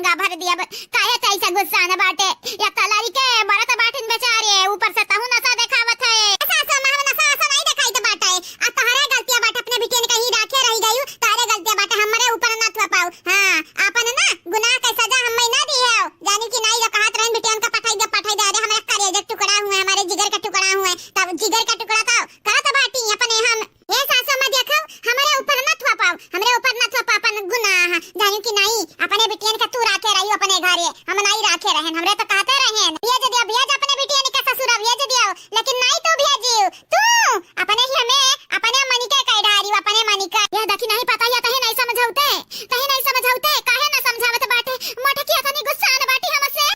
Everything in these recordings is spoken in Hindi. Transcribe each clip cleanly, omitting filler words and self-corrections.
पूरा भर दिया। काहे ऐसा गुस्सा न बाटे या तलारी के बरत बाटिन बेचारे ऊपर से तहु नशा देखावत है। सासो मां नशा नहीं देखाई तो बाटे आ तहरे गलतियां बाटे अपने बिटिया ने कहीं राखे रही गई तारे गलतियां बाटे हमरे ऊपर न थवा पाऊ। हां आपन ना गुनाह का सजा हम ना दी है जानी कि नहीं जो कहत रहन बिटिया का पठाई दे अरे हमारे कलेजे टुकड़ा हुए हमारे जिगर का टुकड़ा हुए तब जिगर का टुकड़ा था करा तो बाटी अपने हम ये सासो में देखो हमारे ऊपर न थवा पाऊ हमरे ऊपर न थवा पापन गुनाह जानी कि नहीं अपने बिटिया का तू राखे रही अपने घरे हम नहीं राखे रहन हमरे तो कहते रहन भेज अपने बिटिया ने का ससुर भेज दियो लेकिन नहीं तो भेजियो तू अपने ही हमें अपने मनिका कह ढारी अपने मनिका यह देखी नहीं पता या तहे नहीं समझौते काहे न समझावत बाटे मोटे की अतनी गुस्सा न बाटी हमसे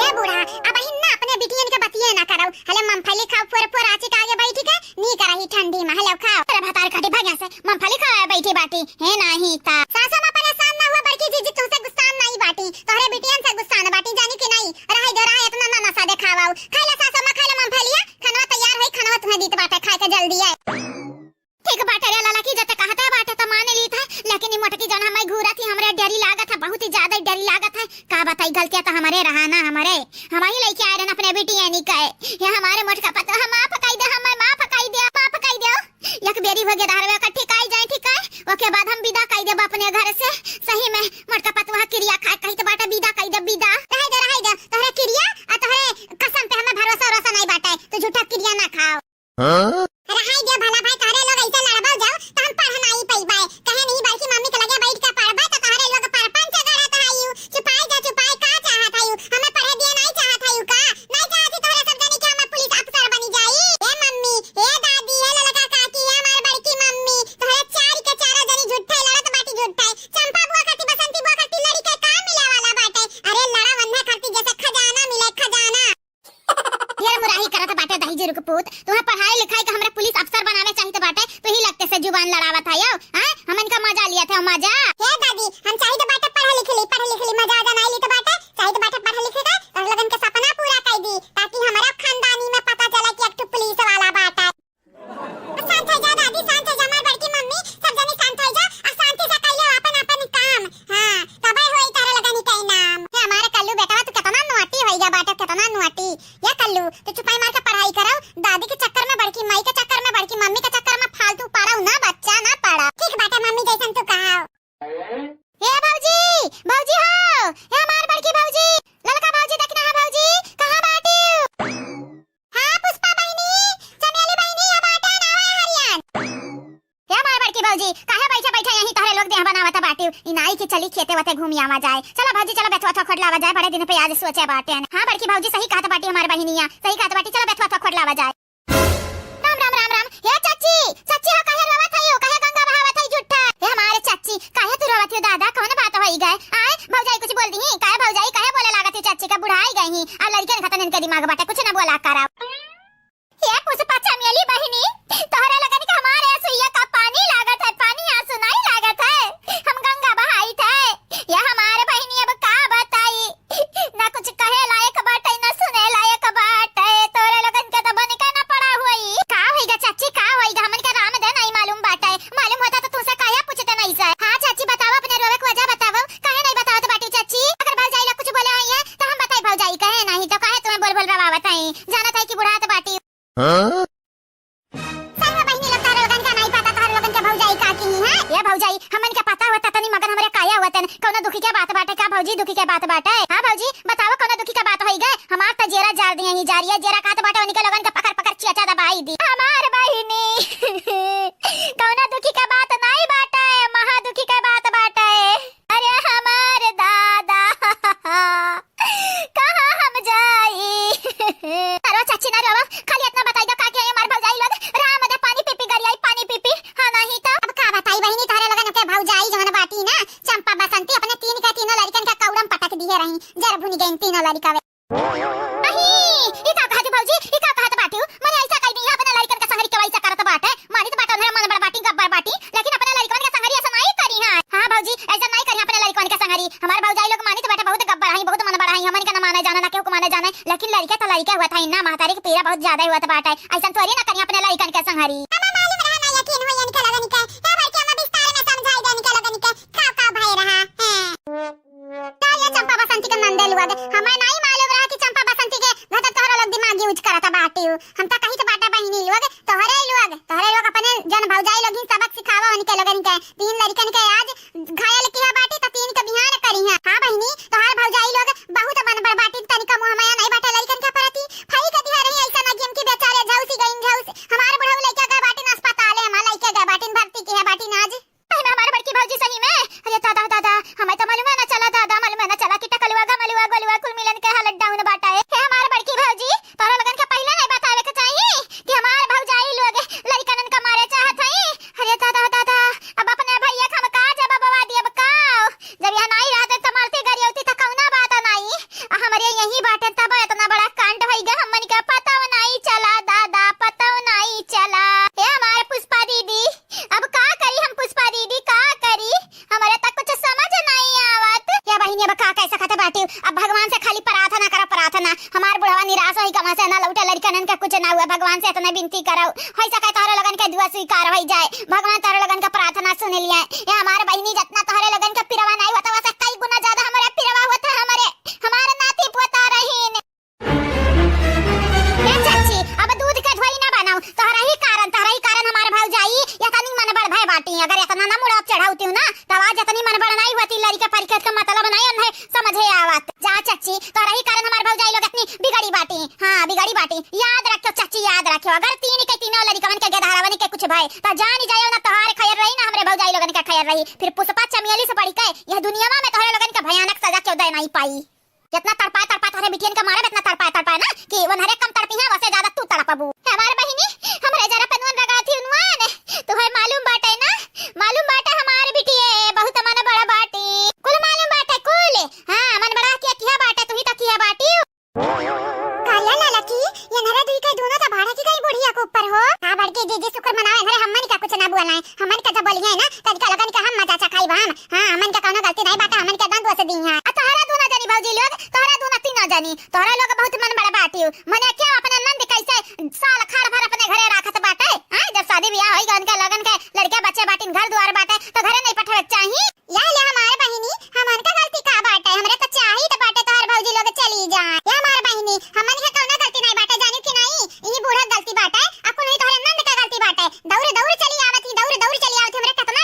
ये बूढ़ा अब ही ना अपने बिटिया ने का बतिये ना करो हले मूंगफली खाओ पूरे आचे के आगे बैठी के नी करही ठंडी में हले खाओ तेरे भतार काटे भाग्या से मूंगफली खाए बैठी बाटी है नहीं ता सासा में परेशान ना हुआ बड़की जीजी तुमसे गुस्सा नहीं बाटी तोहरे बिटियन से गुस्सा न बाटी जानी कि नहीं रहे दो रहे इतना ना नशा देखावाओ खाइला सासा में खाइला मूंगफलिया खाना तैयार होई खाना तुम्हें दीत बाटे खाए के जल्दी है ठीक बाटे रे लाला की जते कहता बाटे तो मान ली था लेकिन मोटकी जन हमें घूरा थी हमरे डरी लागत है बहुत ही ज्यादा डरी लागत है का बताई गलतियां तो हमारे रहाना हमारे हमारी लेके आए रहन अपने बेटी यानी कहे ये हमारे मोटका पता हम मां फकाई दे मां फकाई दे एक बेरी हो गया धारवे का ठिकाई जाए ठिकाई ओके बाद हम विदा कई देब अपने घर से सही में मोटका पतवा क्रिया खा कही तो बाटा विदा कई दे विदा रहे दे तोहरे क्रिया आ तोहरे कसम पे हमें भरोसा नहीं बाटे तो झूठा क्रिया ना खाओ हां रहाई दे भला भाई तारे लोग ऐसे लड़बा जाओ तो हम पढ़ नहीं पईबे कहे नहीं बल्कि मम्मी के लगे बैठ के पढ़बा तो तारे लोग परपंच गड़त आयु छुपाई का चाहत आयु हमें पढ़े दिए नहीं चाहत आयु का नहीं चाहती तोरे सब जानी कि हम पुलिस अफसर बनी जाई ए मम्मी ए दादी ए ललका काकी ए हमार बड़की मम्मी तोरे चार के चारों जनी झूठे लड़त बाटी झूठे चंपा बुआ खाती बसंती बुआ खाती लड़ी के का मिले वाला बाटे अरे लड़ा वन्ना खाती जैसे खजाना मिले खजाना ये मुराही करत बाटे दही जीरू के पूत तुम्हें पढ़ाई लिखाई के हमरा पुलिस अफसर बनावे चाहिए बाटे तो ही लगते से जुबान लड़ावत है यो हां हमन का मजा लिया थे मजा हे दादी हम चाहिए तो बाटे पढ़ लिख ली मजा आ नहीं ली तो बाटे चाहिए तो बाटे पढ़ लिख और लगन के सपना पूरा कर दी ताकि हमारा खानदानी में पता चला कि एक पुलिस वाला बाटा शांत हो जा दादी शांत हो जा हमारी बड़की मम्मी सब जने शांत हो जा और शांति से करियो अपन काम हां तबे होई तारे लगनी कई नाम हे हमारे कल्लू बेटा तू कितना नोटी होई जा बाटा कितना नोटी या कल्लू तो चुपाई मार के पढ़ाई करो दादी के चक्कर में बड़की माई के चक्कर में बड़की मम्मी के चक्कर में फालतू पढ़ाओ ना बच्चा ना पढ़ा ठीक बाटा मम्मी जैसन तू कहाओ ए भौजी हो ए हमार बड़की भौजी ललका भौजी देखना है भौजी कहां बाटी हां पुष्पा बहनी चमेली बहनी या बाटा ना हरियान ए हमार बड़की भौजी काहे बैठे यहीं तोहरे लोग देह बनावत बाटी ई नाई के चली खेते वते घूमी आवा जाए चलो भौजी चलो बेथवा थोड़ लावा जाए बड़े दिन पे आज सोचे बाटे हां बड़की भौजी सही कहत बाटी हमार बहनिया सही कहत बाटी चलो बेथवा थोड़ लावा जाए राम हे चाची हो काहे रोवत हयो काहे गंगा बहावत है झूठा हे हमारे चाची काहे तू रोवत हो दादा कौन बात होई गए आए भौजाई कुछ बोल दी काहे भौजाई काहे बोले लागत है चाची का बुढ़ाई गई ही आ लड़के ने खतन इनके दिमाग बाटे कुछ ना बोला करा ये पुष्पा चमेली बहनी तोहरे लगन के हमारे सुइया का पानी लागत है पानी आंसू नहीं लागत है हम गंगा बहाई थे ये हमारे बहनी अब का बताई ना कुछ कहे लायक बाटे ना सुने लायक बाटे तोरे लगन के तो बने का ना पड़ा हुई का होईगा चाची का होईगा हमन के राम दे नहीं मालूम बाटे मालूम होता तो तुमसे काहे पूछते नहीं सर हां चाची बताओ अपने रोवे की वजह बताओ काहे नहीं बताओ बाटी चाची अगर भौजाई लोग कुछ बोले आई है तो हम बताई भौजाई कहे नहीं तो काहे तुम्हें बोल रवावत है जाना था कि बुढ़ा तो बाटी हां संग बहनी लोग तारे लगन का नहीं पता तारे लगन के भौजाई का की है ये भौजाई हमन के पता होता तनी मगर हमरे काया होतन कोनो दुखी के बात बाटे का भौजी दुखी के बात बाटे हां भौजी बताओ कोनो दुखी के बात होई गए हमार त जेरा जार दिए ही जारिया जेरा का तो बाटे उनके लगन का पकड़ चिया दबाई दी हमार बहनी कोनो दुखी के बात नहीं बाटे महा दुखी के बात बाटे अरे हमार दादा कहां हम जाई अरे चाची ना रो खाली इतना बताई दो का के हमार भौजाई लोग राम दे पानी पीपी गरियाई पानी पीपी हां नहीं तो अब का बताई बहनी तारे लगन के भौजाई जहन बाटी ना चंपा बसंती अपने तीनों लड़कन का कौड़म पटक दिए रही जर भुनी गई तीनों लड़का नहीं ई का कहत भौजी ई का कहत बाटी मने ऐसा कहि नहीं अपने लड़कन का संगरी के वैसा करत बाटे मानी तो बाटा मेरा मन बड़ा बाटी गब्बर बाटी लेकिन अपने लड़कन का संगरी ऐसा नहीं करी हां भौजी ऐसा नहीं करी अपने लड़कन का संगरी हमार भौजाई लोग मानी तो बाटा बहुत गब्बर है बहुत मन बड़ा है हमन के ना माने जाना ना केहू को माने जाना लेकिन लड़का तो लड़का हुआ था इन्ना महतारी के पीड़ा बहुत ज्यादा हुआ था बाटा ऐसा थोड़ी ना करी अपने लड़कन के संगरी हमें मालूम रहा ना यकीन हो यानी के लगन के क्या बात के हम विस्तार में समझाई देने के लगन के का भाई रहा है भौजी सही में? अरे दादा दादा हमें तो मालूम है ना चला दादा, मालूम है ना चला कि टकलुआ गमलुआ गोलुआ कुल मिलन के हालत डाउन बाटा है। हे हमारे बड़की भौजी तोरा लगन के पहले नहीं बतावे के चाहिए कि हमार भौजाई लोग लड़कनन का मारे चाहत हई। अरे दादा दादा अब अपने भैया हम का जवाब दिए बताओ, जब यहाँ नहीं रहते तो मारते गरियौती तो कौना बात नहीं, हमारे यही बाटे तब इतना बड़ा कांड भई गा, हमन के पता नहीं चला दादा, पता नहीं चला। हे हमारे पुष्पा दीदी अब का करी हम, पुष्पा दीदी का करी, हमारे तक कुछ समझ नहीं आवत। या बहिनी अब का कैसा खते बाटी, अब भगवान से खाली प्रार्थना करो प्रार्थना, हमार बुढ़वा निराश होई कमा से ना लौटे लड़कनन का कुछ ना हुआ, भगवान से इतना विनती करो होई सके तोहरे लगन के दुआ स्वीकार होई जाए, भगवान तोहरे लगन का प्रार्थना सुन लिया। ये हमारे बहिनी जितना तोहरे लगन का पिरवा नहीं होता वैसे कई गुना ज्यादा हमारे पिरवा होता, हमारे नाती पोता रहीन। ए चाची अब दूध के ढोई ना बनाओ, तोहरा ही कारण हमारे भौजाई यतनी मन बड़ भय बाटी, अगर इतना ना मुड़ा चढ़ाउती हूं ना तब आज इतनी मन बड़ नहीं होती, लड़ी के परिकत का मतलब नहीं उन्हें समझे आवत। जा चाची तोहरा ही कारण हमारे भौजाई लोग इतनी बिगड़ी बाटी, हां बिगड़ी बाटी, याद रखो चाची याद रखो, अगर तीन के तीनों लड़कवन के गधारावन के कुछ भय तो जान जाए ना तोहार खैर रही ना हमरे भौजाई लोगन के खैर रही, फिर पुष्पा चमेली से बढ़ी के यह दुनिया में तोहरे लोगन के भयानक सजा चौदह नहीं पाई। जितना तड़पा तोहरे बिटियन के मारे इतना तड़पा ना कि वनहरे कम तड़पी है वैसे ज्यादा तू तड़पबू। हमारे बहिनी हमरे जरा पनवन लगाती उनवान तुम्हें मालूम बाटे ना, मालूम बाटे हमारे बिटिए बहुत मन बड़ा बाटी, कुल मालूम बाटे कुल, हां मन बड़ा किया बाटे, तू ही तो किया बाटी काला लाला की ये नरे दुई के दोनों तो भाड़ा की गई बुढ़िया के ऊपर हो। हां बड़की दीदी शुक्र मनावे नरे हमन का कुछ ना बोला है, हमन का जब बोली है ना तब का लगन का हम मजा चखाई हम, हां हमन का कोनो गलती नहीं बाटा, हमन के दंड दोष दी है। तोहरा दोनों जानी भौजी लोग, तोहरा दोनों तीनों जानी, तोहरा लोग बहुत मन बड़ा बाटी मने क्या अपने नंद कैसे साल खार भर अपने घरे राखत बाटे, हां जब शादी ब्याह होई गन के लगन के लड़के बच्चे बाटिन घर द्वार बाटे तो घरे नहीं पठवे चाहिए। या ले हमारे बहिनी हमन का गलती का बाटे, हमरे तो चाहिए तो बाटे तोहर भौजी लोग चली जाए। या हमारे बहिनी हमन के कोनो गलती नहीं बाटे, जानी कि नहीं ई बूढ़ा गलती बाटे, अपन नहीं तोहरे नंद का गलती बाटे, दौड़ दौड़ चली आवती, दौड़ दौड़ चली आवती, हमरे कितना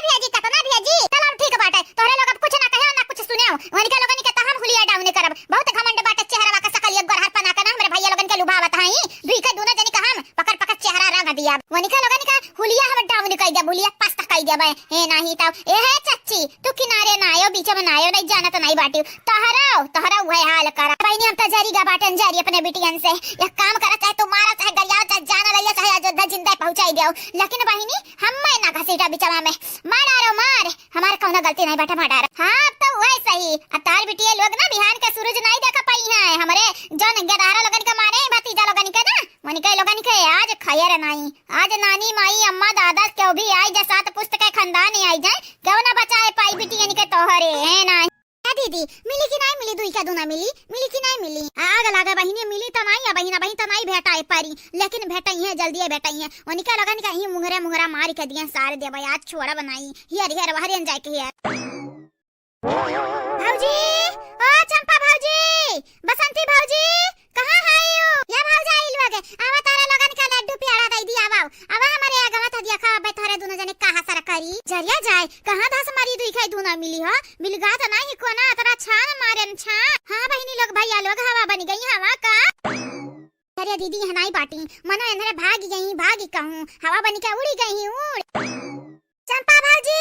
भेजी चलो ठीक बाटे, तोहरे लोग अब कुछ ना कहे ना कुछ सुने, उनके लोगन के हम हुलिया डाउन करब, बहुत घमंड बाटे चेहरा का सकल एक गरहर पना के ना हमरे भैया लोगन के लुभावत हई, दुई के दोनों जनी का हम पकड़ पकड़ चेहरा रंग दिया, उनके लोगन का हुलिया हम डाउन कर दे, बुलिया पास्ता कर दे ए नहीं तो ए है चाची तू किनारे ना आयो बीच में ना आयो, नहीं जाना तो नहीं बाटी, तोहरा वह हाल करा बहिनी, हम तो जरी गा बाटन जरी अपने बिटियन से एक काम करा, चाहे तू मारा चाहे गरिया चाहे जाना लइया चाहे अयोध्या जिंदा पहुंचाई देओ, लेकिन बहिनी हम ना घसीटा बिचवा में मार हमारे कौनो गलती नहीं बाटा मार। हां तो वह सही, अब तार बिटिया लोग ना बिहान का सूरज नहीं देखा पाई है, हमरे जन गदारा लोगन के मारे भतीजा लोगन के ना मनिका लोगन के आज खैर नहीं, आज नानी माई अम्मा दादा क्यों भी आई जा सात पुस्तक के खानदान ही आई जाए, क्यों ना बचाए पाई बिटियन के तोहरे है ना दीदी, मिली कि नहीं मिली, दुई का दूना मिली कि नहीं मिली, आग लगा बहिनी मिली तो नहीं, बहिना बहिन तो नहीं भेटाए पारी, लेकिन भेटाई है जल्दी भेटाई है, उनके लगन का ही मुंगरा मार के दिए सारे देबा आज छोड़ा बनाई हियर बाहर जाए के हियर। भौजी ओ चंपा भौजी, बसंती भौजी कहां है यो? या भौजाई लोग आवा तारा लगन का लड्डू प्यारा दई दी, आवा हमारे आगवा त दिया खा बे थारे दोनों जने कहां सर करी जरिया जाए, कहां धस मारी दुई खाई दूना मिली हो, मिलगा त नहीं कोना तरा छान मारन छा। हां बहिनी लोग भैया लोग हवा बन गई हवा का, अरे दीदी यहाँ नहीं बाटी मनो अंदर भागी कहूं, हवा बन के उड़ी गई उड़। चंपा भौजी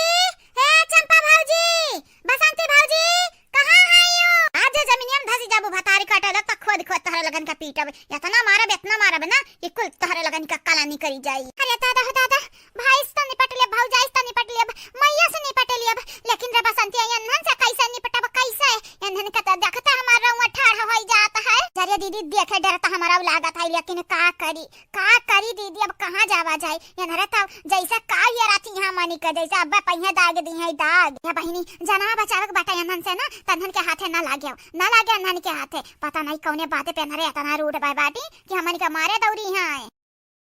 हे चंपा भौजी, बसंती भौजी कहां है यो? आज जमीनिया में धसी जाबो भतारी काटल त खोद तहरे लगन का पीटब, इतना मारब ना कि कुल तहरे लगन का कलानी करी जाई। अरे दादा भाई से निपट ले, भौजाई से निपट ले, मैया से निपट ले, लेकिन रे बसंती अनहन से कैसे निपटब, कैसे अनहन का त देखता हमारा रउआ ठाड़ होई जाता है, जरे दीदी देखे डरता हमारा लागत है, लेकिन का करी दीदी अब कहां जावा जाए, अनहरे त जैसे का ये राती यहां मानी का जैसे अब पहिया दाग दी है दाग। या बहिनी जना बचावक बाटा अनहन से ना तनहन के हाथे ना लागे अनहन के हाथे, पता नहीं कौने बाते पे अनहरे इतना रूट बाय बाटी कि हमन का मारे दौरी है।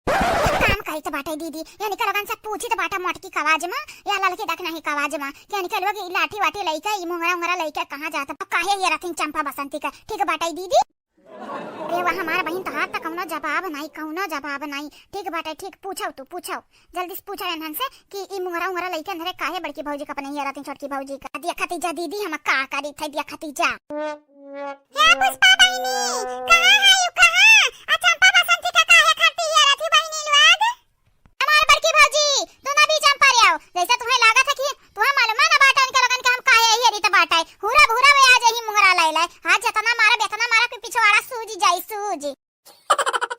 काम कही तो बाटा दीदी यानी का लगन से पूछी तो बाटा मोटकी कवाज में या ललकी दक नहीं कवाज में यानी के लोग लाठी वाठी लइका ई मुंगरा लइका कहां जाता काहे ये रथिन चंपा बसंती का, ठीक बाटा दीदी। अरे वह हमार बहन तहार तक कौनो जवाब नहीं, ठीक बाटा ठीक, पूछो जल्दी से पूछो इनहन से कि ई मुंगरा लइका नरे काहे बड़की भौजी का अपने ये रथिन छोटकी भौजी का देखती जा दीदी, हम का करी थे देखती जा। हे पुष्पा बहिनी कहां है यू कहां? चंपा बसंती का काहे खाती ये रथी बहिनी लोग? हमार बड़की भौजी तू ना भी चंपा रे आओ, जैसे तुम्हें लागत है कि तुम्हें मालूम ना ले हां जतना मारा के पिछवाड़ा सूज जाई सूज।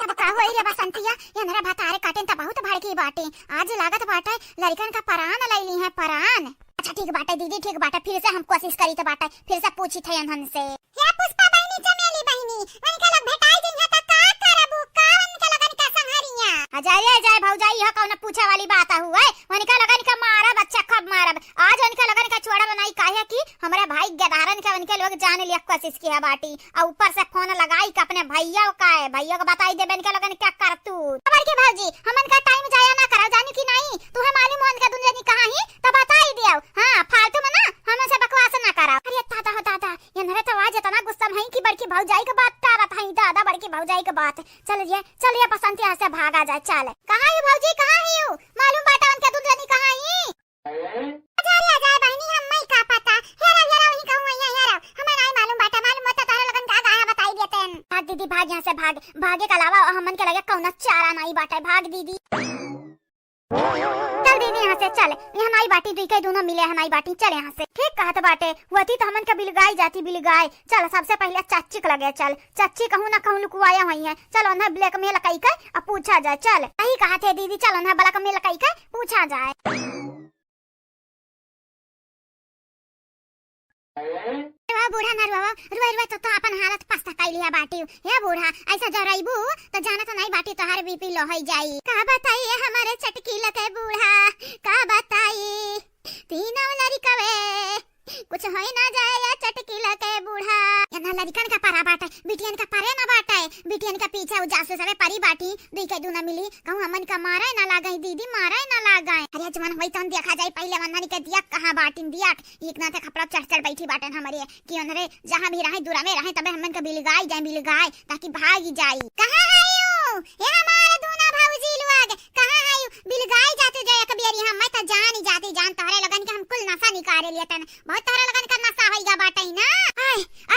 अब का होई रे बसंतिया ये नरा भतारे काटेन त बहुत भड़की बाटे आज लागत बाटे लड़कन का परान लैली है परान। अच्छा ठीक बाटे दीदी ठीक बाटे फिर से हम कोशिश करी त बाटे फिर से पूछी थे हमसे या पुष्पा बहनी चमेली बहनी उनका लग भेटाई दिन है त का करबू का उनका लगन का संहरिया अजय भौजाई यह कौन पूछे वाली बात हुआ उनका लगन का मारा बच्चा कब मारब आज उनका लगन का छोड़ा बनाई काहे कि हमारा भाई गदारन का उनके लोग जाने लिया कोशिश किया बाटी और ऊपर से फोन लगाई कि अपने भैया का है भैया को बताई दे इनका लगन क्या कर तू खबर के भौजी हमन का टाइम जाया ना करा जानी कि नहीं तुम्हें मालूम है उनका दुनिया कहां ही तो बताई दियो हां फालतू में ना हमसे बकवास ना करा। अरे दादा ये नरे तो आज इतना गुस्सा में कि बड़की भौजाई की बात कर रहा था दादा बड़की भौजाई की बात चलिए बसंती यहाँ से भागा जाए चल कहां है भौजी कहां है यू मालूम बाटा उनका दुनिया कहां ही अजय बहनी हम नहीं का पता हेरा वही कहूं हेरा हमें नहीं मालूम बाटा मालूम मत तारे लगन का गाया बताई देते हैं। भाग दीदी भाग यहाँ से भागे के अलावा हमन के लगे कौन चारा नहीं बाटा भाग दीदी चल दीदी यहाँ से चल यहाँ नाई बाटी दुई के दोनों मिले हैं नाई बाटी चल यहाँ से ठीक कहत बाटे वती तो हमन का बिलगाई जाती बिलगाई चल सबसे पहले चाची के लगे चल चाची कहूँ ना कहूँ लुकुआया हुई है चल उन्हें ब्लैकमेल कई के अब पूछा जाए चल यही कहा थे दीदी चल उन्हें ब्लैकमेल कई के पूछा जाए। बूढ़ा ना रुआ तो अपन हालत पस्ता कई लिया बाटी हे बूढ़ा ऐसा जराइबू तो जाना तो नहीं बाटी तोहार बीपी लो हो जाई का बताइए हमारे चटकी लगे बूढ़ा का बताइए तीनों लड़कवे कुछ हो ना जाए या चटकी लगे बूढ़ा ना लड़कन का पारा बाटे बिटियन का पारे ना बाटे बिटियन का पीछे उ जासू सवे परी बाटी दुई के दूना मिली कहूं हमन का मारे ना लागई दीदी मारे ना लागई अरे जवन होई तन देखा जाए पहले वंदनी के दिया कहां बाटिन दिया एक ना थे खपड़ा चढ़ बैठी बाटन हमारे कि उनरे जहां भी रहे दूरा में रहे तबे हमन का बिलगाई ताकि भाग जाई कहां है यू ये हमारे दूना भौजी लोग कहां है यू बिलगाई जाते जाए कबियरी हम मैं त जान जाती जान तोहरे लगन के हम कुल नशा निकाले लिए तन बहुत तोहरे लगन का नशा होईगा बाटई ना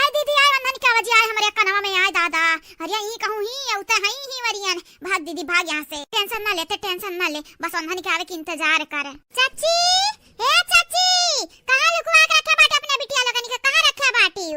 आय दीदी आय वंदन क्या वजह आय हमारे कनवा में आय दादा अरे यही कहूं ही औता है ही वरियन भाग दीदी भाग यहां से टेंशन ना ले बस वंदन के आवे की इंतजार कर। चाची हे चाची कहां लुकवा के रखे बाटे अपने बिटिया लगन के कहां रखे बाटी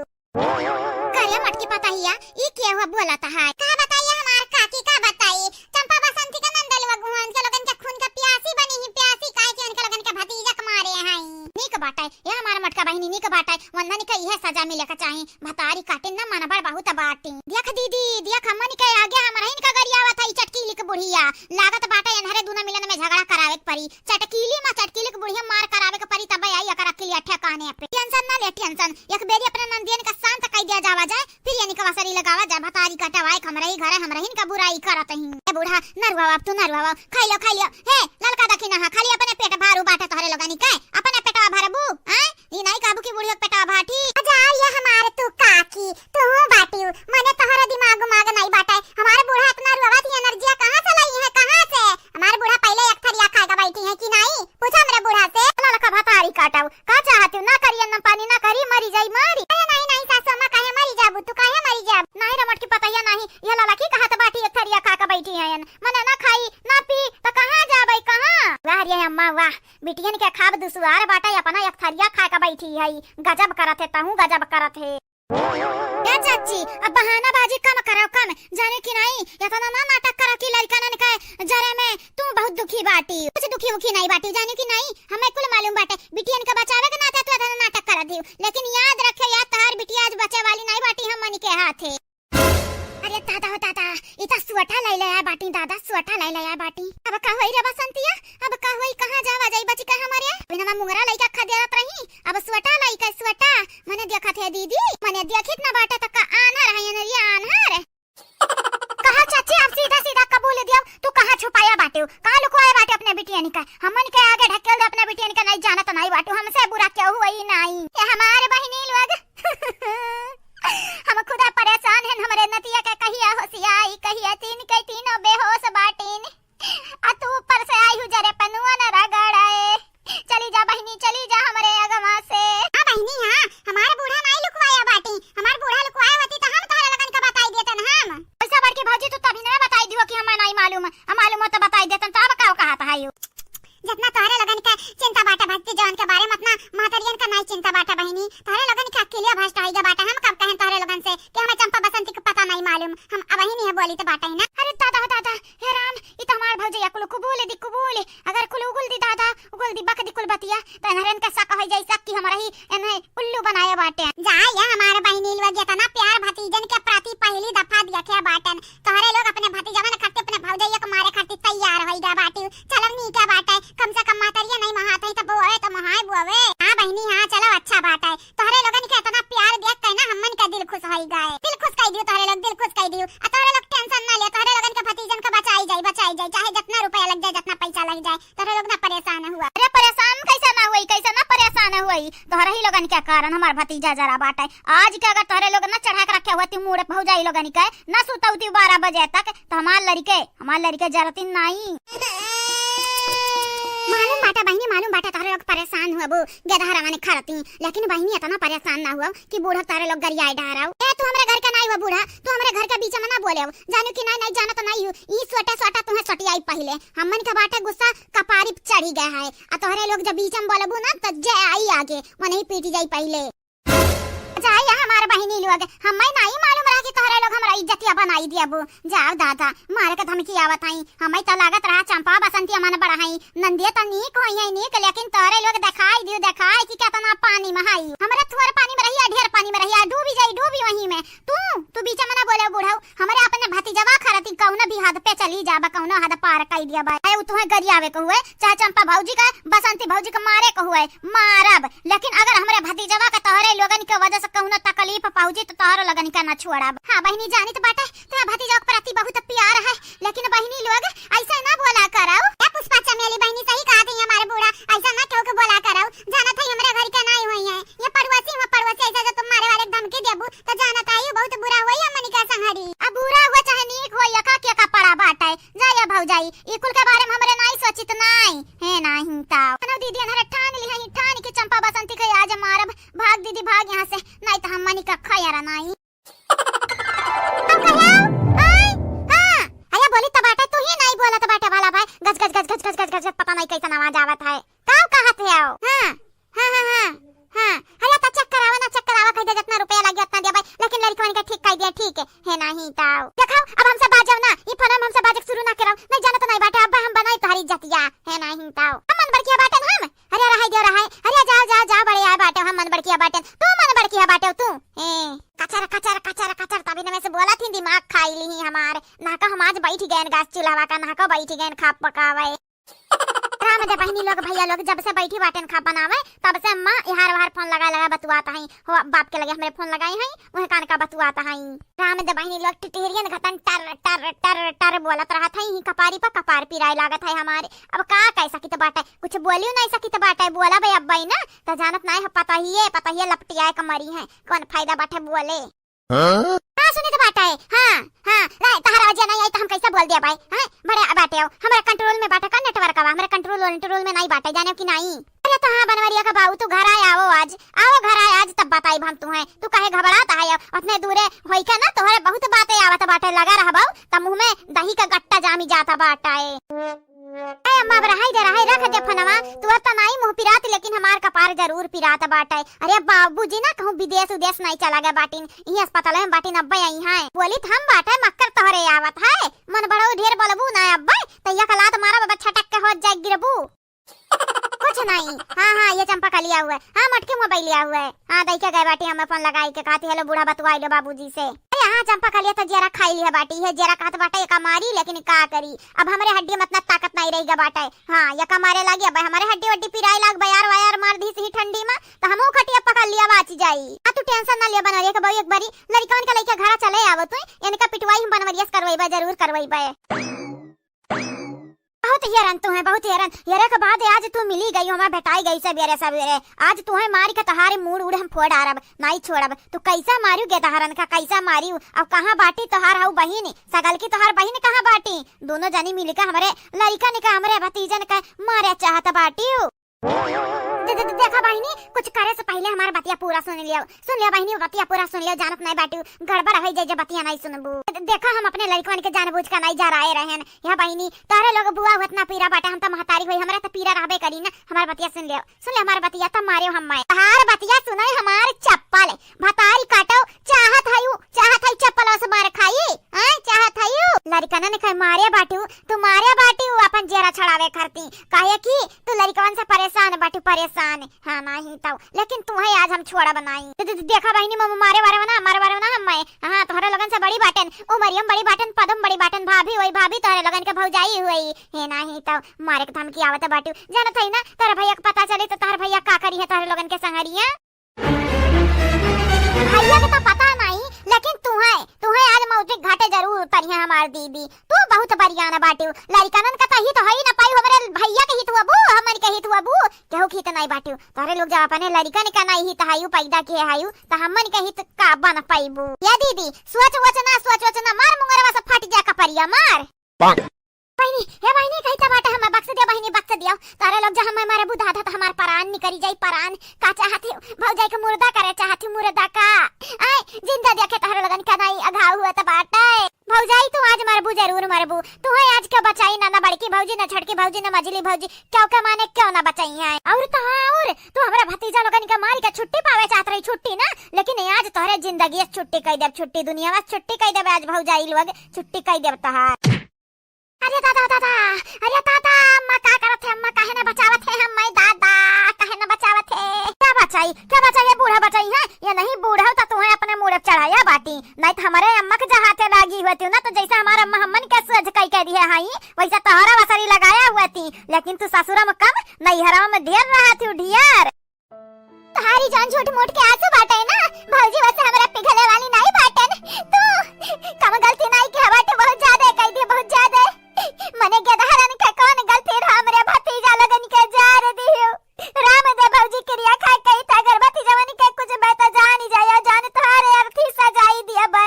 करिया मटकी पता हिया ई के हुआ बोलता है का बताइए हमार काकी का बताइए चंपा बसंती का नंदल वगुहन के लगन के खून का प्यासी बनी ही प्यासी काहे के उनके लगन के भतीजा के मारे हैं नीक बाटे ये हमारा मटका बहिनी नीक बाटे वंदन के यह सजा मिले का चाहे भतारी काटे ना मनबड़ बहुत बाटी देख दीदी देख हमन के आगे हमरा इनका गरियावा था चटकीली के बुढ़िया लागत बाटे अनहरे दूना मिलन में झगड़ा करावे के परी चटकीली के बुढ़िया मार करावे के परी तब आई अकर अकेली ठेकाने पे टेंशन ना ले टेंशन एक बेरी अपने नंदियन का शांत कई दिया जावा जाए फिर यानी का वसरी लगावा जाए भतारी कटवाए हमरा ही घर हमरा हिन का बुराई करत ही ए बूढ़ा नरवा अब तू नरवा खाई लो हे ललका दखी ना खाली अपने पेट भारू बाटे तोहरे लगनी के अपने पेटवा भरबू हैं ई नहीं काबू की बुढ़िया पेटवा भाटी जा ये हमारे तू काकी तू बाटी मने तोहरा दिमाग नहीं बाटे हमारे बूढ़ा इतना रुवा थी एनर्जी कहां से लाई है कहां से हमारे बूढ़ा पहले एक थरिया खाएगा बैठी है कि नहीं पूछा मेरे बूढ़ा से ललका भतारी काटाऊ का चाहती ना करिए ना पानी ना करी मरी जाई मारी नहीं सासू मां काहे मरी जाबू तू काहे मरी जाब नहीं रमट की पता या नहीं ये लला की कहा तो बाटी एक थरिया खा के बैठी है मने ना खाई ना पी तो कहां जाबई कहां वाह रे अम्मा वाह बिटियन के खाब दुसवार बाटा अपना एक थरिया खा के बैठी है गजब करत है तहू गजब करत है क्या चाची अब बहाना बाजी कम करो कम जाने की नहीं इतना ना नाटक करो कि लड़का ना निकाय जरे में तू बहुत दुखी बाटी कुछ दुखी नहीं बाटी जाने की नहीं हमें कुल मालूम बाटे बिटियन के बचावे के नाते तू इतना नाटक कर दी लेकिन याद रखे याद तहार बिटिया आज बचे वाली नहीं बाटी हम मनी के हाथ है। अरे दादा इता सुअठा ले ले बाटी दादा सुअठा ले ले बाटी अब का होई रे बसंतिया अब का होई कहां जावा जाई बची का हमारे बिना मुंगरा लइका खा देत रही अब सुअठा लइका सुअठा मने देखत है दीदी मने देखित ना बाटा तक आना रही न ये आनहर कहा चाची अब सीधा कबूल दियो तू कहां छुपाया बाटे कहां लुकाया बाटे अपने बिटिया का हमन के आगे ढकेल दे अपने बिटिया का नहीं जाना तो नहीं बाटू हमसे बुरा क्या हुआ ही नहीं ये हमारे बहिनी लोग हम खुदा परेशान हैं हमारे नतिया के कहिया होशियाई कहिया तीनों बेहोश बाटीन आ तू ऊपर से आई हूं जरे पनुआ न रगड़ाए चली जा बहिनी चली जा हमारे अगवा से हां बहिनी हां हमारा बूढ़ा नहीं लुकवाया बाटी हमारा बूढ़ा लुकवाया होती तो हम तोहरा लगन का बताई देतन हम पैसा बढ़ के भौजी तू तभी ना बताई दियो कि हमें नहीं मालूम हम मालूम हो तो बताई देतन तब का कहा था यो जितना तोहरे लगन का चिंता बाटा भक्ति जवन के बारे में अपना मातरियन का नहीं चिंता बाटा बहिनी तोहरे लगन का अकेले भाषा आईगा बाटा हम कब कहें कि हमें चंपा बसंती को पता नहीं मालूम, हम अब ही नहीं बोली तो बाटा ही ना। अरे दादा दादा हे राम, ई तो हमार भौजैया कुल कुबूले दी कुबूले, अगर कुल उगुल दी दादा उगुल दी बक दी कुल बतिया तो नहरन का सका हो जाई सकती हमरा ही एने उल्लू बनाया बाटे। जा या हमारे बहिनी लोग तना प्यार भतीजन के प्रति पहली दफा देखे बाटन, तोहरे लोग अपने भतीजवन खातिर अपने भौजैया को मारे खातिर तैयार होइगा बाटी। चलो नी का बाटे, कम से कम मातरिया नहीं महात है तो बोए तो महाय बोवे। हां बहिनी हां चलो अच्छा बात है, तोहरे लोगन के इतना प्यार देख के ना हमन का दिल खुश होई गए, दिल खुश कर दियो तोहरे लोग, दिल खुश कर दियो। आ तोहरे लोग टेंशन ना ले, तोहरे लोगन के भतीजन को बचाई जाए चाहे जितना रुपया लग जाए जितना पैसा लग जाए, तोहरे लोग ना परेशान हुआ। अरे परेशान कैसे ना हुई, कैसे ना परेशान हुई, तोहरे ही लोगन के कारण हमार भतीजा जरा बाटे। आज के अगर तोहरे लोग ना चढ़ा के रखे हुआ ती मुड़ भौजाई लोगन के ना सुतौती 12 बजे तक तो हमार लड़के जरती नहीं। मालूम बाटा बहिनी, मालूम बाटा तोहरे लोग परेशान हुआ बू गधा रवाने खरती, लेकिन बहिनी इतना परेशान ना हुआ कि बूढ़ा तारे लोग गरियाई डराओ। ए तू हमरे घर का नहीं हुआ बूढ़ा, तू हमरे घर के बीच में ना बोले जानू कि नहीं जाना तो नहीं ई सोटा सोटा तुम्हें सटियाई पहले हमन के बाटे गुस्सा कपारी चढ़ी गया है। आ तोहरे लोग जब बीच में बोलबू ना तो जे आई आगे वो नहीं पीटी जाई पहले। जाए या हमारे बहिनी लोग हमें नहीं मालूम रहा कि तोहरे लोग हमरा इज्जतिया बनाई दियाबू। जाओ दादा मारे के धमकी आवत हई, हमें तो लागत रहा चंपा बसंती मन बढ़ाई नंदिया तो नीक होई है नीक, लेकिन तोहरे लोग दिखाई दियो दिखाई कि कितना पानी में हाई, हमरा थोड़ा पानी में रहिया ढेर पानी में रहिया डूबी वही में। तू बीच में ना बोले बुढ़ाऊ, हमरे अपने भतीजवा खरती कौनो भी हद पे चली जाबा, कौनो हद पार कर दिया बा। ए तुम्हें गरियावे को हुए चाहे चंपा भौजी का बसंती भौजी का मारे को हुए मारब, लेकिन अगर हमरे भतीजवा का तोहरे लोगन के वजह से कौनो तकलीफ पहुंची तो तोहरो लगन का ना छोड़ब। हां बहिनी जानी तो बाटे तेरा भतीजा के प्रति बहुत प्यार है, लेकिन बहिनी लोग ऐसा ना बोला करो। ए पुष्पा चमेली बहिनी सही कहा थी हमारे बूढ़ा, ऐसा ना क्यों के बोला करो। जाना था हमरे घर के नहीं हुई है, ये पड़ोसी ऐसा जो तुम मारे वाले धमकी देबू तो जाना था ये बहुत बुरा हुई हमनी का संहरी। अब बुरा हुआ चाहे नीक हो या का पड़ा बाटे जाया भौजाई ई कुल के बारे में हमरे नहीं सोचित नहीं है नहीं ताऊ। अनु दीदी अनहरे ठान ली है ठान के चंपा बसंती के आज मारब, भाग दीदी भाग यहां से नहीं तो हमनी का खैरा नहीं। अब कहियो आई हां आया बोली तो बाटे तू ही नहीं बोला तो बाटे वाला भाई गज गज गज गज गज गज पता नहीं कैसा आवाज आवत है का कहत है आओ। हां हां हां हां हां हया तो चक्कर आवा ना चक्कर आवा कह दे जितना रुपया लगे उतना दे भाई, लेकिन लड़कवन का ठीक कह दिया ठीक है नहीं ताऊ। देखो अब हमसे बाजो ना ई फोन में हमसे बाजक शुरू ना करो, नहीं जाना तो नहीं बाटे अब हम बनाई तोहरी इज्जतिया है नहीं ताऊ। हम मन बड़किया बाटे हम अरे रहाई दे रहा है अरे जा बड़े आ बाटे हम मन बड़किया बाटे तू मन बड़किया बाटे तू ए कचर तभी ने में से बोला थी दिमाग खाई ली हमारे नाका हम आज बैठ गए गाछ चूल्हा का नाका बैठ गए खा पकावे। राम जब बहनी लोग भैया लोग जब से बैठी बाटन खा बनावे तब से अम्मा इहार वहार फोन लगा बतुआता है हो बाप के लगे हमरे फोन लगाई है वह कान का बतुआता है। राम जब बहनी लोग टिटेरियन घतन टर टर टर टर बोलत रहा था ही कपारी पर कपार पिराई लागत है हमारे। अब का कह सकी तो बाटे कुछ बोलियो नहीं सकी तो बाटे बोला भाई अब्बाई ना तो जानत नहीं पता ही लपटिया कमरी है कौन फायदा बाटे बोले। हां सुनी तो बाटे हां रे तहरा वजह नहीं आई तो हम कैसे बोल दिया भाई हां बड़े बाटे आओ हमारे कंट्रोल में बाटे का नेटवर्क आवा हमारे कंट्रोल में नहीं बाटे जाने कि नहीं। अरे तो हां बनवरिया का बाबू तू घर आया आओ घर आया आज तब बताई हम तुम्हें तू काहे घबराता है उतने दूरे होई के ना तोहरे बहुत बातें आवत बाटे लगा रहबो त मुंह में दही का गट्टा जामी जाता बाटे। ए अम्मा रहाई दे रख दे फोनवा तू तो नहीं मुंह पिरात लेकिन हमार कपार जरूर पिरात बाटे। अरे बाबूजी ना कहूं विदेश नहीं चला गया बाटिन यही अस्पताल में बाटिन अब्बा यही है बोली हम बाटे मक्कर तोहरे आवत है मन बड़ो ढेर बोलबू ना अब्बा तैया कला तुम्हारा बाबा छटक के हो जाए गिरबू कुछ नहीं। हां ये चंपा का लिया हुआ है हां मटके मोबाइल लिया हुआ है हां दई के गए बाटी हमें फोन लगाई के कहती हेलो बूढ़ा बतवाई लो बाबूजी से। हां चंपा का लिया तो जरा खाई लिया बाटी है जरा कहत बाटे का मारी लेकिन का करी अब हमारे हड्डी में इतना ताकत नहीं रहेगा बाटे। हां या का मारे लगी अब हमारे हड्डी वड्डी पिराई लाग बयार वायर मार दी सी ठंडी में तो हमहू खटिया पकड़ लिया बाच जाई। आ तू टेंशन ना ले बनवरिया के भाई एक बारी लड़कन के लेके घर चले आवत तू इनका पिटवाई हम बनवरिया करवाईबा जरूर करवाईबा। बहुत हैरान येरे के बाद आज तू मिली गई हमें भेटाई गई सवेरे आज तुम्हें मारी का तहारे मूड उड़ हम फोड़ आरब नहीं छोड़ब तू कैसा मारियो गे तहारन का कैसा मारियो अब कहां बाटी तोहार हाउ बहिन सगल की तोहार बहिन कहां बाटी दोनों जनी मिल के हमरे लड़का ने का हमरे भतीजन का मारे चाहत बाटी। देखा बहिनी कुछ करे से पहले हमारा बतिया पूरा सुन लियो बहिनी बतिया पूरा सुन लियो जानत नहीं बाटू गड़बड़ हो जाए जब बतिया नहीं सुनबू। देखा हम अपने लड़कन के जानबूझ के नहीं जा रहे रहन या बहिनी तारे लोग बुआ उतना पीरा बाटा हम तो महतारी होई हमरा तो पीरा रहबे करी ना हमार बतिया सुन ले हमार बतिया तो मारियो हम तहार बतिया सुनई हमार चप्पल भतारी काटो चाहत हयू लेकिन तुम्हें आज हम छोड़ा बनाई। देखा बहिनी मारे वारे ना हम हां तोहरे लगन से बड़ी बाटन ओ मरियम बड़ी बाटन पदम बड़ी बाटन भाभी ओई भाभी तोहरे लगन के भौजाई हुई है नाही तो मारे के धमकी आवत बाटू जानत है ना तारा भैया के पता चले तो तार भैया का करी है तोहरे लगन के संगरिया भैया के तो पता नहीं लेकिन तुम्हें आज मौत घाटे जरूर उतरी है हमार दीदी तू बहुत बढ़िया ना बाटू लड़कनन का तो ही तो हई ना पाई हमरे भैया के हित हुआ हमन के हित हुआ केहू की तो नहीं बाटू तोरे लोग जब अपने लड़कन का नहीं हित हायू पैदा के हायू तो हमन के हित का बन पाईबू या दीदी सोच वचना मार मुंगरवा से फट जा कपरिया मार बहिनी हे बहिनी कहता बाटा हम बक्स दिया बहिनी बक्स दिया तारे लोग जहां मारे बुधा था हमार परान निकरी जाई परान का चाहते भौजाई के मुर्दा करे चाहती मुर्दा का आय जिंदा देखे तारे लगन का नहीं अघा हुआ त बाटा भौजाई तू आज मारबू जरूर मारबू तू है आज के बचाई ना बड़की भौजी ना छड़की भौजी ना मझली भौजी क्यों माने क्यों ना बचाई है और तो और तू हमरा भतीजा लोगन का मार के छुट्टी पावे चाहत रही छुट्टी ना लेकिन आज तोहरे जिंदगी छुट्टी कई देब छुट्टी दुनिया में छुट्टी कई देब आज भौजाई लोग छुट्टी कई देब तोहार अरे दादा अम्मा का करत है अम्मा काहे ना बचावत है हम मैं दादा काहे ना बचावत है क्या बचाई है बूढ़ा बचाई है या नहीं बूढ़ा तो तुम्हें अपने मुंह चढ़ाया बाटी नहीं तो हमारे अम्मा के जहाते लागी हुई थी ना तो जैसा हमारा अम्मा हमन के सज कई कह दिया हाई वैसा तोहरा वसरी लगाया हुआ थी लेकिन तू ससुरा में कम नैहरा में ढेर रहा थी ढियर तुम्हारी जान झूठ मूठ के आंसू बाटे ना भौजी वैसे हमरा पिघले वाली नहीं बाटन तू कम गलती नहीं के बाटे बहुत ज्यादा कह दी बहुत ज्यादा मने गदहरन के कौन गलती हमरे भतीजा लगन के जार दियो राम दे भौजी क्रिया खा कई था अगर भतीजा मन के कुछ बेटा जान ही जाया जान तुम्हारे अर्थी सजाई दिया बे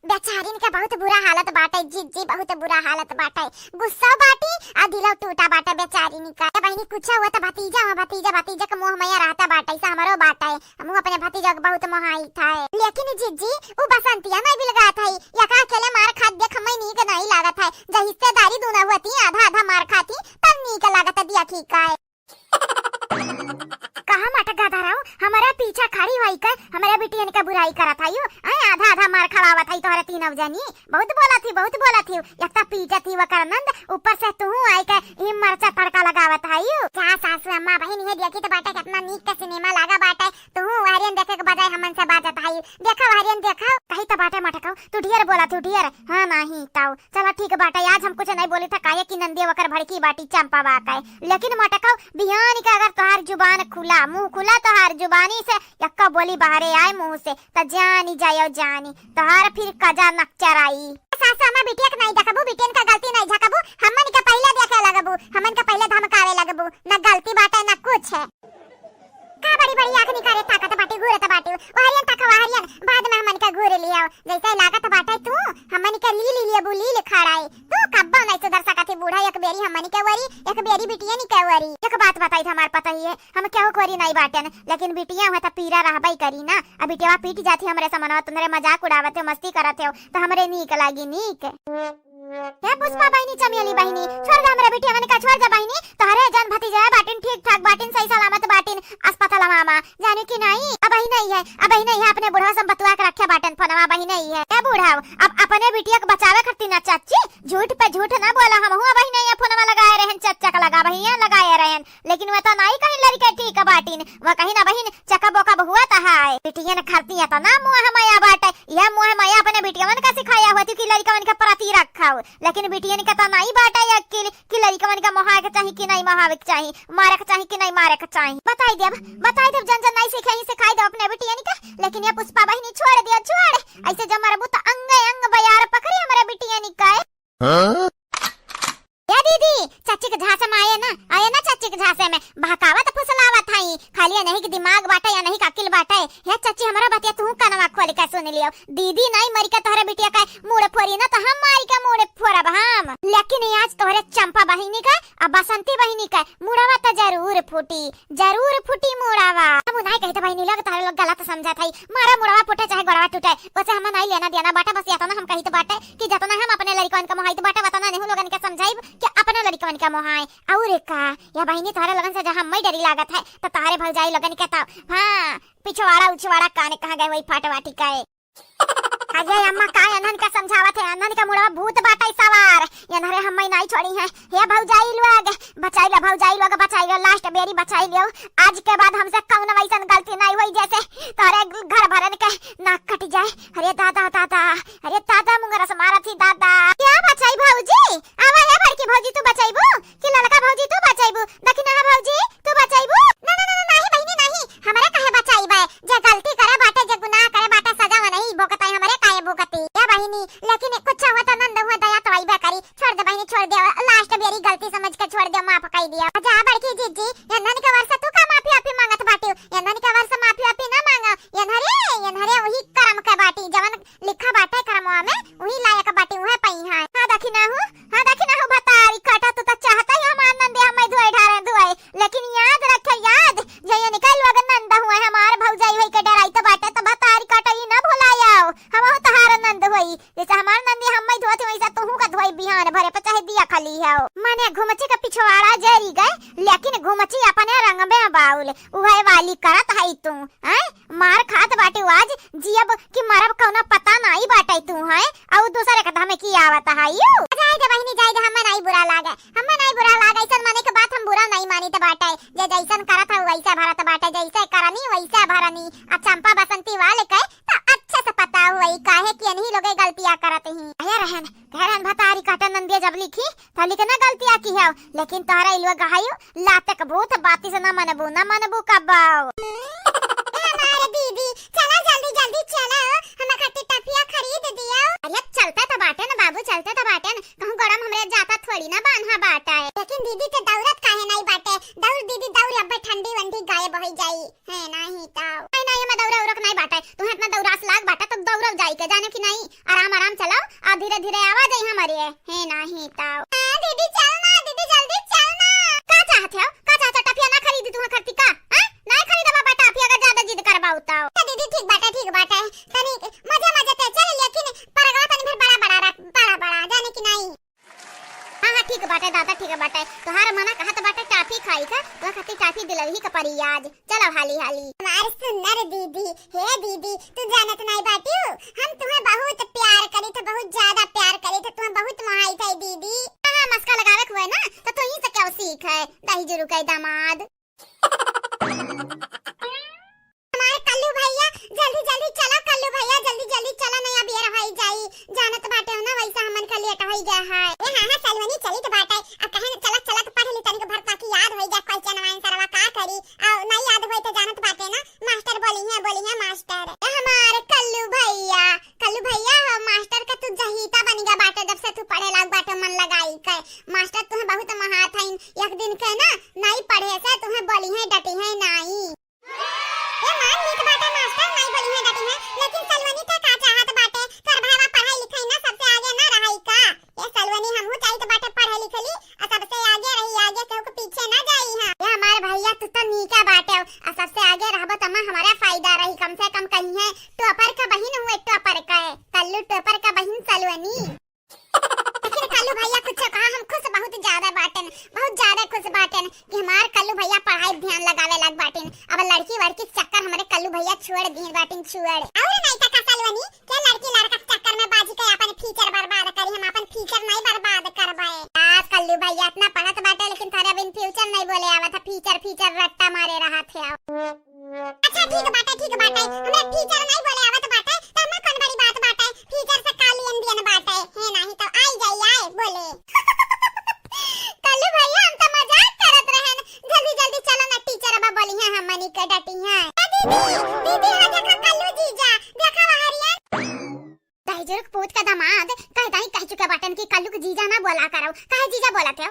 बेचारीन के बहुत बुरा हालत बाटे जी बहुत बुरा हालत बाटे गुस्सा बाटी आ दिलो टूटा बाटे बेचारीन का बहिनी कुछ हुआ तो भतीजा के मुंह में रहता बाटे से हमरो बाटे हम अपने भतीजा के बहुत मोहाई था लेकिन जी वो बसंतिया नहीं भी लगा था या का अकेले मार खा देख मैं नीक नहीं लागत है जब हिस्सेदारी दूना होती आधा मार खाती तब नीक लागत दिया ठीक है कहां माटा गाधा रहो हमारा पीछा खड़ी हुई कर हमारा बिटियन का बुराई करा था यू आधा मार खड़ावा था तोहरे तीनों जनी बहुत बोला थी एक तो पीछा थी वकरनंद ऊपर से तू आई के ई मरचा तड़का लगावत है यू क्या सासू अम्मा बहन है देखी तो बाटा कितना नीक का सिनेमा लगा बाटा तू हरियन देखे के बजाय हमन से बात है देखा हरियन देखा कहीं तो बाटा मटकाओ तू ढेर बोला तू ढेर हां नहीं ताऊ चलो ठीक बाटा आज हम कुछ नहीं बोली था काहे कि नंदी वकर भड़की बाटी चंपा बाका लेकिन मटकाओ बिहान का अगर तोहार जुबान खुला मुंह खुला तोहार जुबानी से यक्का बोली बाहरे आए मुंह से त जानी जायो जानी तोहार फिर कजा नक्चर आई सासा मां बिटिया के नहीं देखबू बिटियन का गलती नहीं झकबू हमन के पहले देखे लगबू हमन के पहले धमकावे लगबू न गलती बाटे न कुछ है का बड़ी आंख निकाले ताकत बाटी घूरत बाटी ओ हरियन तक हरियन बाद में हमन का घूर लिया जैसे लागत बाटे तू हमन के ली बुली खड़ाए तू कब्बा नहीं सुधर सकत बूढ़ा एक बेरी हमन के वरी एक बेरी बिटिया नी के वरी एक बात बताई हमार पता ही है हम क्यों कोरी नहीं बाटन लेकिन बिटिया हुआ त पीरा रहबई करी ना अब बिटिया पीट जाती हमरे समनवा तुम्हारे मजाक उड़ावत हो मस्ती करत हो तो हमरे नीक लागी नीक हे पुष्पा बहिनी चमेली बहिनी छोड़ दे हमरे बिटिया मन का छोड़ दे बहिनी तोहरे जान भतीजा बाटिन ठीक ठाक बाटिन सही सलामत बाटिन अस्पताल मामा जाने की नहीं अब ही नहीं है अपने बुढ़वा सब बतवा के रखे बाटन फनवा बही नहीं है क्या बुढ़ाव अब अपने बिटिया को बचावे करती ना चाची झूठ पे झूठ ना बोला हम हुआ बही नहीं फोनवा लगाए रहन चच्चा का लगा बहिया लगाए रहन लेकिन वह तो नहीं कहीं लड़के ठीक बाटिन वह कहीं ना बहिन चका बोका हुआ था है बिटिया ने खाती है तो ना मुंह माया बाटे यह मुंह माया अपने बिटिया मन का सिखाया हुआ थी कि लड़का मन का प्रति रखा लेकिन बिटिया ने कहता नहीं बाटा या कि लड़का मन का मोहा के चाहिए कि नहीं मोहावे के चाहिए मारे के चाहिए कि नहीं मारे के चाहिए बताई देव जन नहीं सिखाई दो अपने बिटिया का लेकिन ये पुष्पा बहिनी छोड़ दिया छोड़ ऐसे जब मारे बुत अंग बयार पकड़ी हमारे बिटिया ने का या दीदी चाची के झांसे में आए ना चाची के झांसे में बहकावत फुसलावत हई खाली नहीं कि दिमाग बाटे या नहीं अकिल बाटे हे चाची हमारा बतिया तू कनवा खोल के सुन लियो दीदी नहीं मरी के तोहरे बिटिया का मुड़ फोड़ी ना तो हम मारी के मुड़ फोड़ब हम लेकिन आज तोहरे चंपा बहिनी का अब बसंती बहिनी का मुड़ावा तो जरूर फूटी मुड़ावा हम नहीं कहते बहिनी लोग तोहरे लोग गलत समझत हई मारा मुड़ावा फूटे चाहे गोड़वा टूटे वैसे हम नहीं लेना देना बाटा बस यातना हम कहित बाटे कि जतना हम अपने लड़कन का मोहाइत बाटा वतना नहीं लोगन के समझाइब कि अपने लड़कन का मोहाय और का या बहिनी तोहरे लगन से जहां मैं डरी लागत है तो तारे भौजाई लगन के ता हां पिछवाड़ा उछवाड़ा काने कहां गए वही फाटवाटी का अगे अम्मा का अनहन का समझावत है, अनहन का मुड़वा भूत बाटै सवार यनहरे हम्मै नहीं छोड़ी है। हे भौजाई लोग बचाई लो, भौजाई लोग बचाई लो, लास्ट बेरी बचाई लो। आज के बाद हमसे कौन वैसन गलती नहीं हुई जैसे तारे घर भरन के नाक कट जाए। अरे दादा दादा, अरे दादा मुंगरा से मारा थी दादा। क्या बचाई भौजी? आवा है बड़की भौजी तू बचाईबू कि ललका भौजी तू बचाईबू? दखिना भौजी तू बचाईबू? ना ना ना नहीं बहिनी नहीं, हमरे काहे बचाईबे? जे गलती करे बाटे, जे गुनाह करे बाटे, सजा नहीं भोगताई, हमरे काहे भोगती या बहिनी? लेकिन कुछ हुआ तो नंद हुआ दया तो आईबे करी। छोड़ दे बहिनी छोड़ दे, लास्ट बेरी गलती समझ के छोड़ दे, माफ कई दिया। जा बड़की जीजी यन्नन के वर्ष तू का माफी आपी मांगत बाटी? यन्नन के वर्ष माफी आपी ना मांगा। यन्हरे वही कर्म के बाटी, जवन लिखा बाटे कर्मवा में वही लायक बाटी, वह पई है। हां दखिना हूं बतारी काटा तो चाहता ही हम आनंद हम धुआई ढारे धुआई, लेकिन याद रखे याद जय निकल लोग नंद हुए हमार भौजाई होई के डराई तो बाटे तो बतारी काटा ही ना भुलायाओ। हम हो तहार नंद होई जैसे हमार नंदी हम धोत वैसा तू का धोई बिहान भरे पे चाहे दिया खाली है। माने घुमची का पिछवाड़ा जरी गए, लेकिन घुमची अपने रंग में बाउल उहे वाली करत है तू हैं। मार खात बाटे आज जियब कि मरब कौना पता नहीं बाटे तू है और दूसरे का हमें की आवत है। जाए दे बहिनी जाए दे, हमें नहीं बुरा लागे, हमें नहीं बुरा लागे। ऐसा माने के बात हम बुरा नहीं मानी तो बाटे, जे जैसन करत है वैसा भरत बाटे, जैसे करनी वैसा भरनी। अब चंपा बसंती वाले के तो अच्छा से पता हुई काहे कि इन्हीं लोग गलतियां करत ही। रहन भतारी काटा नंदिया जब लिखी तो लिखना गलतियां की है, लेकिन तारा इलवा गहायो लातक भूत बाती से ना मनबू कबाओ। हमारे दीदी चला जल्दी जल्दी चला, हमें खट्टी टफिया खरीद दिया। अरे चलता तो बाटे ना बाबू, चलता तो बाटे ना, कहूं गरम हमरे जाता थोड़ी ना बांधा बाटा है। लेकिन दीदी के दौड़त काहे नहीं बाटे? दौड़ दीदी दौड़, अब ठंडी वंडी गायब हो जाई है नहीं ताऊ। नहीं हमें दौड़ा उरक नहीं बाटे, तुम्हें इतना दौड़ास लाग बाटा तो दौड़ल जाई के जाने की नहीं। आराम आराम चलाओ और धीरे धीरे आवाज आई हमारी है नहीं ताऊ। दीदी चलना, दीदी जल्दी चलना। का चाहते हो टफिया ना खरीदी तुम्हें खर्ची का? नहीं खरीदबा बाटा टफिया का ज्यादा जिद करबाऊ ताऊ। दीदी ठीक बाटे तनी मजे ते चल, लेकिन परगवा तनी फिर बड़ा जाने की नहीं। हां ठीक बाटे दादा ठीक बाटे, तोहार मना कहत बाटे टाफी खाई का तो खाती टाफी दिलही का परी आज। चलो हाली हमार सुंदर दीदी, हे दीदी तू जानत नहीं बाटी हम तुम्हें बहुत प्यार करी थे, बहुत ज्यादा प्यार करी थे, तुम्हें बहुत मोहाई थे दीदी। हां मस्का लगावे हुए ना तो तू ही से क्या सीख है दही जरूर के दामाद। हमारे कल्लू भैया जल्दी जल्दी चलो, कल्लू भैया जल्दी जल्दी चलो, नहीं अब ये रहाई जाई जानत बाटे ना वैसा हमन का लेट होई जा है। हां सलवनी चली तो बाटे, अब कहे न चला तो पढ़ ली तनिक भर ताकि याद होई जा क्वेश्चन आंसर का करी और नहीं याद होई तो जानत बाटे ना मास्टर बोली है मास्टर। हमारे कल्लू भैया हो मास्टर का तू जहीता बन गया बाटे, जब से तू पढ़े लाग बाटे मन लगाई के मास्टर तुम्हें बहुत महात है। एक दिन के ना नहीं पढ़े से तुम्हें बोली है डटी है नहीं। ये मान ली तो बाटे मास्टर नहीं बोली है डटी है, लेकिन सलवनी का का चाहत बाटे कर भावा पढ़ाई लिखाई ना सबसे आगे ना रही का। ये सलवनी हमहु चाहिए तो बाटे पढ़े लिखली और सबसे आगे रही, आगे केहू के पीछे ना जाई हां। ये हमारे भैया तू तो नीका बाटे और सबसे आगे रहबो त हमारा फायदा रही, कम से कम कहीं है टॉपर का बहन हुए टॉपर का है कल्लू टॉपर का बहन सलवनी। लेकिन कल्लू भैया कुछ कहा हम खुश बहुत ज्यादा बाटन, बहुत ज्यादा खुश बाटन कि हमार कल्लू भैया पढ़ाई ध्यान लगावे लग बाटन। अब लड़की वड़की चक्कर हमारे कल्लू भैया छोड़ दिए बाटन छोड़। और नहीं तक सलवनी के लड़की लड़का चक्कर में बाजी के अपन फ्यूचर बर्बाद करी, हम अपन फ्यूचर नहीं बर्बाद करबाए। आज कल्लू भैया इतना पढ़त बाटे लेकिन थारे बिन फ्यूचर नहीं बोले आवत फ्यूचर रट्टा मारे रहा थे। अच्छा ठीक बाटे हमें फ्यूचर नहीं बोले आवत बाटे तो हमें कौन बड़ी बात बाटे, फ्यूचर से काली इंडियन बाटे है नहीं तो आई जाए बोले। कल्लू भैया हम तो मजाक करत रहन, जल्दी चलो ना टीचर अब बोली है हम मनी के डटी है। दीदी हां देखा कल्लू जीजा देखा हरियन दहीजुर्ग पूत का दामाद कह चुके बाटन की कल्लू के जीजा ना बोला करो। काहे जीजा बोलत हो?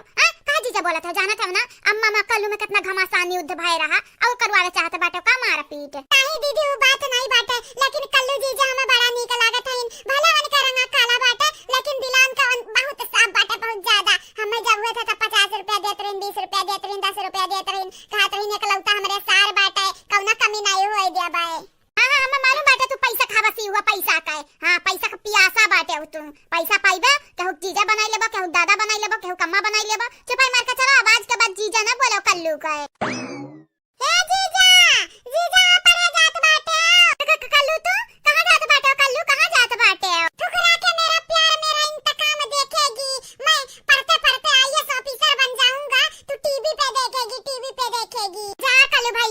काहे जीजा बोलत हो? जानत हो ना अम्मा में कल्लू में कितना घमासान युद्ध भय रहा और करवावे चाहत बाटो का मार पीट। काहे दीदी वो बात नहीं बाटे, लेकिन कल्लू जीजा हमें बड़ा नीक लागत है। भला मन का रंग काला बाटे लेकिन दिलान का बहुत साफ बाटे, बहुत ज्यादा। हमें जब हुए थे तो 50 रुपया देत रहिन, 20 रुपया देत रहिन, 10 रुपया देत रहिन, कहत रहिन एकलौता हमरे सार बाटे कौना कमी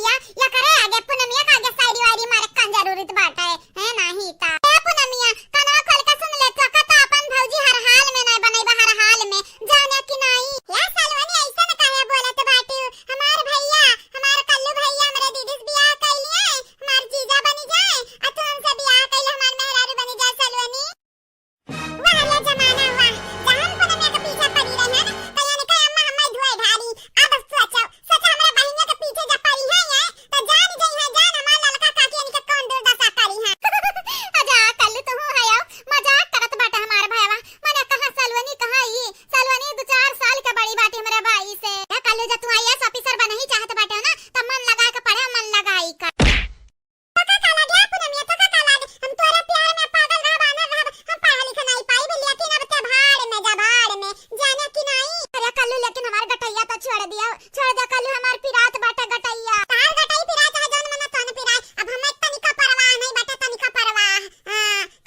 भैया या करे आगे पुनमिया का आगे साइड वाली मारे कान जरूरत बाटा है नहीं ता ए पुनमिया कनवा खोल के सुन ले तो कता अपन भौजी हर हाल में नहीं बनैबा हर हाल में जाने कि नहीं या सलवनी ऐसा न काहे बोलत बाटू हमार भैया हमार कल्लू भैया मेरे दीदी से बियाह कइलिए हमार जीजा बनी जाए आ तू हमसे बियाह कइले हमार मेहरारू बनी जाए सलवनी वाह ले जमाना वाह जहान पुनमिया के पीछे पड़ी रहे ना तो यानी कि अम्मा हमें धोए ढारी अब सोचो हमरे बहिनिया के पीछे जब पड़ी है तो जान गई है जान हमार लड़का काकी यानी के कौन दुर्दशा करी है अजा कल्लू तो हूं आयो मजाक करत बाटा हमार भाईवा माने कहां सलवनी कहां ई सलवनी 2-4 साल के बड़ी बाटी हमरे भाई से ए कल्लू जब तू आईएएस ऑफिसर बनही चाहत बाटे ना त मन लगा के पढ़े मन लगाई का तो का लगे पुनमिया तो का लगे हम तोरे प्यार में पागल रह बानर रह हम पढ़ा लिखा नहीं पाई भी लेकिन अब ते भाड़ में जाने कि नहीं अरे कल्लू लेकिन हमार गटैया तो छोड़ दिया कल्लू हमार पिरात बाटा गटैया तार गटई पिरात है जौन मन तन पिराय अब हमें तनिका परवाह नहीं बाटा तनिका परवाह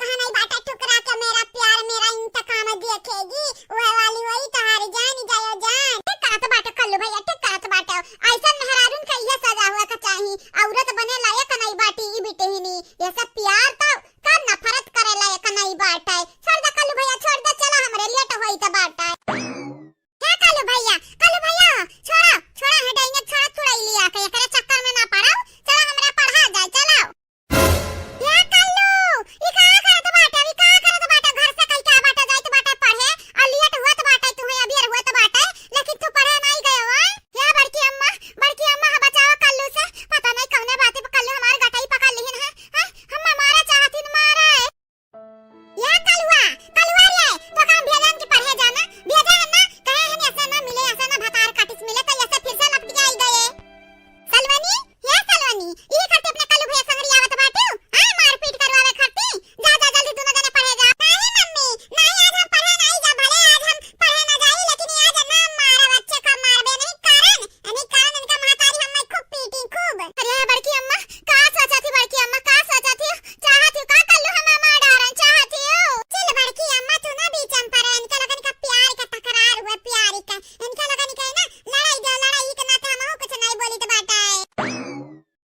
कहां नहीं बाटा ठुकरा के मेरा प्यार मेरा इंतकाम देखेगी वो वाली वही तहार जान जायो जान ठीक करत बाटा कल्लू भैया ठीक करत बाटा ऐसा मेहरारून के ये सजा हुआ का चाही औरत बने लायक नहीं बाटी ई बिटहिनी ये सब प्यार तो का नफरत करे लायक नहीं बाटा छोड़ दे कल्लू भैया छोड़ दे चलो हमरे लेट होई त बाटा क्या कल्लू भैया छोड़ा हटाइए छोड़ा लिया के एकरे चक्कर में ना पड़ाओ चलो हमरा पढ़ा जाए चलो क्या कल्लू ई का करत बाटा घर से कई का बाटा जाए तो बाटा पढ़े और लेट हुआ तो बाटा तू अभी हुआ तो बाटा लेकिन तू पढ़े नहीं गयो है क्या बड़की अम्मा बचाओ कल्लू से पता नहीं कौने बात पे कल्लू हमार गटाई पकड़ लिहिन है हम मारा चाहतिन मारे या कलुआ रे तो काम भेजन की पढ़े जाना भेजा है ना कहे है ऐसा ना मिले ऐसा ना भतार काटिस मिले तो ऐसे फिर से लपट आई गए सलवनी ये करते अपने कल्लू भैया संग रियावत बाटू हां मारपीट करवावे खाती जा जल्दी दोनों जने पढ़े जा नहीं मम्मी नहीं आज हम पढ़े नहीं जा भले आज हम पढ़े ना जाई लेकिन आज ना मारा बच्चे को मारबे नहीं कारण इनका महतारी हमें खूब पीटी खूब अरे बड़की अम्मा का सोचा थी बड़की अम्मा का सोचा थी चाहती का कल्लू हमें मार डारन चाहती हो चल बड़की अम्मा तू ना बीच में पड़े इनका लगन का प्यार का तकरार हुआ प्यार का इनका लगन का ना लड़ाई के नाते हम कुछ नहीं बोली तो बाटा है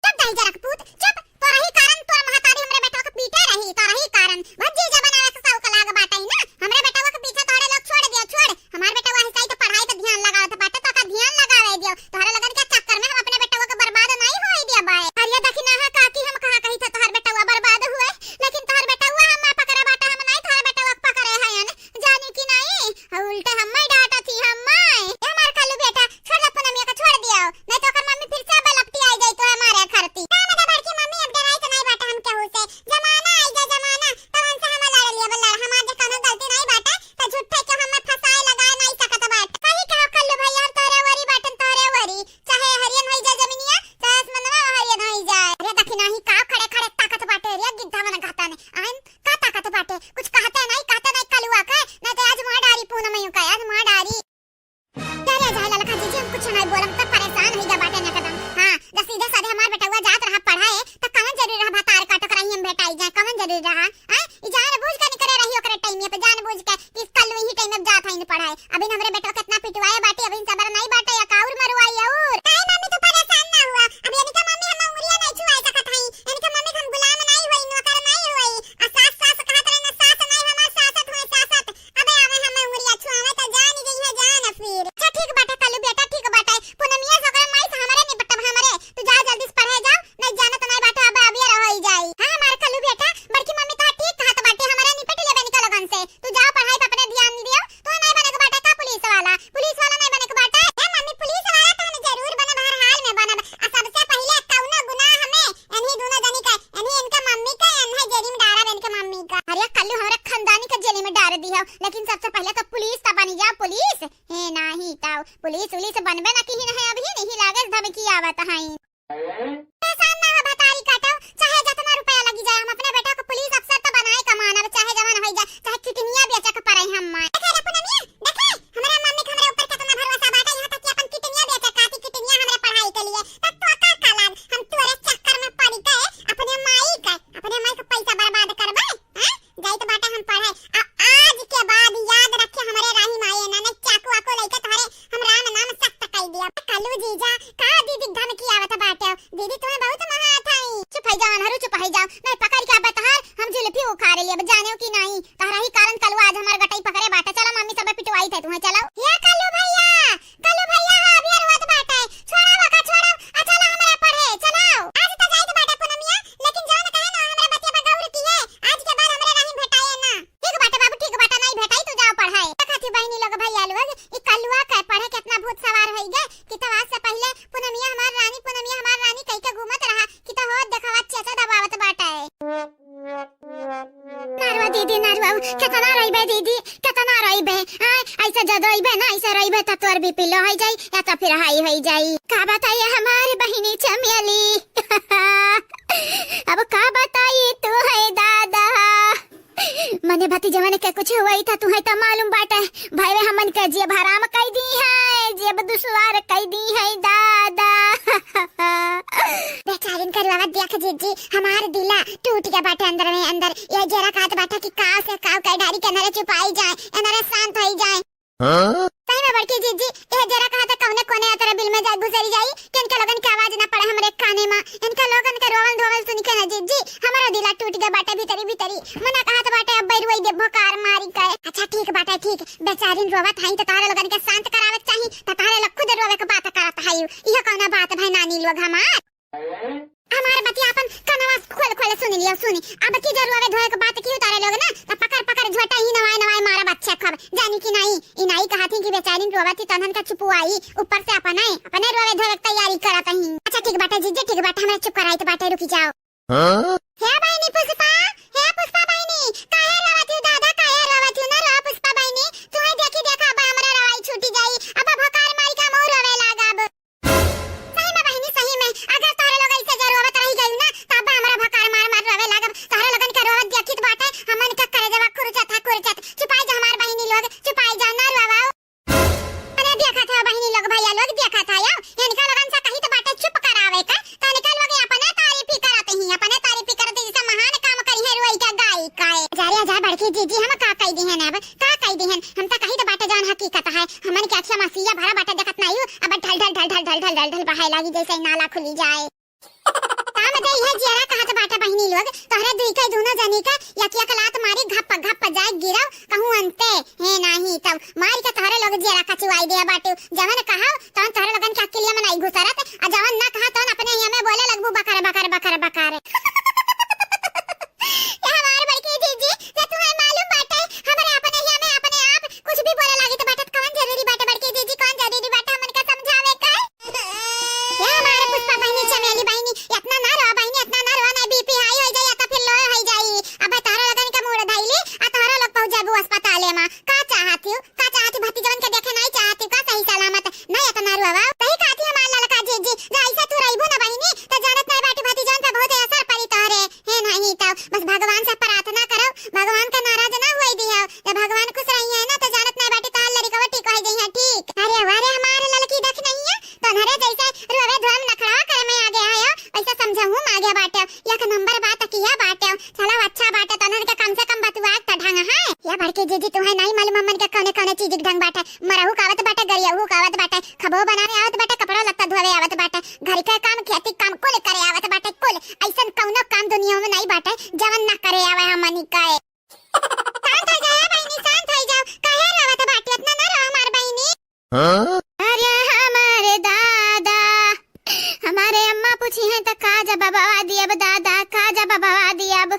चुप दाई जरा पूत चुप तोरा ही कारण तोर महतारी हमरे बेटा को पीटे रही तोरा ही कारण भज्जी जब बनावे के साउ कलाग बाटा ही ना हमरे बेटा के पीछे तोरे लोग छोड़ हमार बेटा वही सही तो पढ़ाई पे ध्यान लगावत बाटा तो का ध्यान लगावे दियो तोहरे लगन के चक्कर में हम अपने बेटा को बर्बाद नहीं होई दिया बाए हरिया दखिना है काकी हम कहा कही था तोहर बेटा बर्बाद हुए लेकिन तोहर बेटा हम पकड़े बाटा हम नहीं तोहर बेटा पकड़े है जानी कि नहीं उल्टा हम डांटा थी हमार कल्लू बेटा छोड़ ले पुनमिया का छोड़ दियो नहीं तो कर मम्मी फिर से बलपटी आई जाई तो हमारे खरती केतना रहिबे दीदी केतना रहिबे ऐसा जद रहिबे ना ऐसा रहिबे त तोर बीपी लो हो जाई या त फिर हाई हो जाई का बताइए हमारी बहिनी चमेली अब का बताइए तू है दादा मने भतीजा मने के कुछ हुआ था तू है त मालूम बाटे भाई रे हमन के जेब हराम कई दी है जेब दुश्वार कई दी है दादा बेचारिन करवा दिया के जीजी हमार दिला टूट गया बाटे अंदर में अंदर ये जरा काट बाटा की काव से काव कई ढारी के नरे छुपाई जाए नरे शांत होई जाए सही में बड़की जीजी ये जरा कहा था कौने कोने तेरे बिल में जाए गुजरी जाई कि इनके लोगन की आवाज ना पड़े हमरे काने में इनका लोगन के रोवल धोवल सुन के ना जीजी हमारा दिला टूट गया बाटे भीतरी भीतरी मना कहा था बाटे अब बैरुई दे भोकार मारी के अच्छा ठीक बाटे ठीक बेचारिन रोवत हई त तारे लोगन के शांत करावे चाही त तारे लोग खुद रोवे के बात करत हई इह कौना बात भाई नानी लोग हमार बतिया अपन कनवा खोल खोल सुन लियो सुनी अब की जरूर है धोए के बात की उतारे लोग ना त पकड़ पकड़ झोटा ही नवाय नवाय मारा बच्चा खब जानी कि नहीं ई नहीं कहा थी कि बेचारिन रोवती तनन का चुपवाई ऊपर से अपने रोवे धोए की तैयारी करत ही अच्छा ठीक बाटे जीजे ठीक बाटे हमरा चुप कराई त बाटे रुकी जाओ हे बहिनी पुष्पा बहिनी काहे रोवत हो दादा काहे रोवत हो ना रो पुष्पा बहिनी तू ही देखी देखा अब हमरा रवाई छूटी जाई अब भकार मारी का मोर रोवे लागब सही में बहिनी सही में अगर तारे लोग ऐसे जरूरत रही गई ना तब हमरा भकार मार मार रोवे लागब तारे लोगन के रोवत देखी त बाटे हमन का करे जवा कुरचत छुपाई जा हमार बहिनी लोग छुपाई जा ना रोवाओ अरे देखा था बहिनी लोग भैया लोग देखा था यार इनका लोगन से कहीं तो बाटे चुप करावे का त निकल लोग अपने तारीफ ही करते ही अपने तारीफ ही करते जैसे महान काम करी है रोई का गाय का जारिया जा बड़की जीजी हम का कह दी है ना अब का कह दी है हम त कहीं तो बाटे जान हकीकत है हमन के अक्षमा सिया भरा बाटे देखत नहीं अब ढल बहाय लागी जैसे नाला खुली जाए काम दे है जरा कहा तो बाटा बहिनी लोग तोहरे दुई के दोनों जनी का यकिया कलात मारी घप जाए गिरव कहूं अंते है नहीं तब मार के तोहरे लोग जरा कचवाई दे बाटे जवन कहा तवन तोहरे लोगन के अकेले में नहीं घुसरत आ जवन ना कहा तवन अपने ही में बोले लगबू बकर ये हमार बड़की जीजी से तुम्हें मालूम बाटे हमरे अपने ही में अपने आप कुछ भी बोले लागी तो बाटे कौन जरूरी बाटे बड़की जीजी कौन जरूरी बाटे हमन का समझावे का ये हमारे पुष्पा बहिनी चमेली बहिनी इतना ना रो बहिनी इतना ना रो ना बीपी हाई हो जाई या तो फिर लो हो जाई अब तारा लगन के मूड धइली आ तारा लोग पहुंच जाबू अस्पताल में का चाहती भतीजवन के देखे नहीं चाहती का सही सलामत नहीं इतना रोवा सही कहती है मान ललका जीजी ऐसा तू रहिबो ना बहिनी तो जानत नहीं बाटी भतीजवन पे बहुत असर पड़ी तोरे है नहीं तो बस भगवान से प्रार्थना करो भगवान का नाराज ना होई दियो जब भगवान खुश रही है ना तो जानत नहीं बाटी ताल लड़ी कवटी कह गई है ठीक अरे वारे हमारे ललकी देख नहीं है तोहरे जैसे रोवे धोम नखड़ा करे मैं आगे आया ऐसा समझाऊं आगे बाटे एक नंबर बात किया बाटे चलो अच्छा बाटे तोहरे के कम से कम बतवा त ढंग है या बड़के जीजी तुम्हें नहीं मालूम मन के कोने चीज के ढंग बाटे मरहु कावत बाटे गरियाहु कावत बाटे खबो बनावे आवत बाटे कपड़ा लत्ता धोवे आवत बाटे घर के काम खेती काम कुल करे आवत बाटे कुल ऐसन कौनो काम दुनिया में नहीं बाटे जवन ना करे आवे हमनी का शांत हो जाओ बहिनी शांत हो जाओ काहे रोवत बाटे इतना ना रो हमार बहिनी अरे हमारे दादा हमारे अम्मा पूछी है तो का जवाब दिया अब दादा का जवाब दिया अब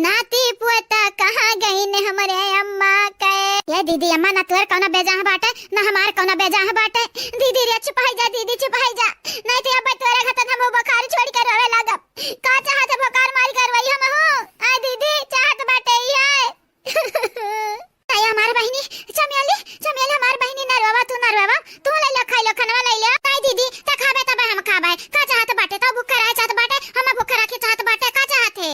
नाती पुअता कहाँ गई ने हमारे अम्मा के ये दीदी अम्मा ना तोर कौना बेजा बाटे ना हमार कौना बेजा बाटे दीदी रे छुपाई जा नहीं तो अब तोरे खतन हम बुखार छोड़ के रोवे लागब का चाहत बुखार मार करवई हम हो आ दीदी चाहत बाटे ये आया हमार बहिनी चमेली हमार बहिनी ना रोवा तू ले लो खाई लो खनवा ले ले नहीं दीदी त खाबे तब हम खाबे का चाहत बाटे तो भूख कराए चाहत बाटे हम भूख रखे चाहत बाटे का चाहत है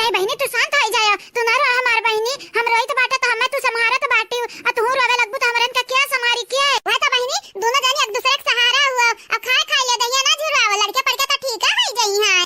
नहीं बहिनी तू शांत हो जाया तू ना रो हमार बहिनी हम रोई तो बाटे तो हमें तू संभारत बाटी आ तू रोवे लगबू तो हमरन का क्या संभारी के वह तो बहिनी दोनों जनी एक दूसरे के सहारा हुआ अब खाए ले दैया ना झुराव लड़के पड़ के तो ठीक है हो जाई हां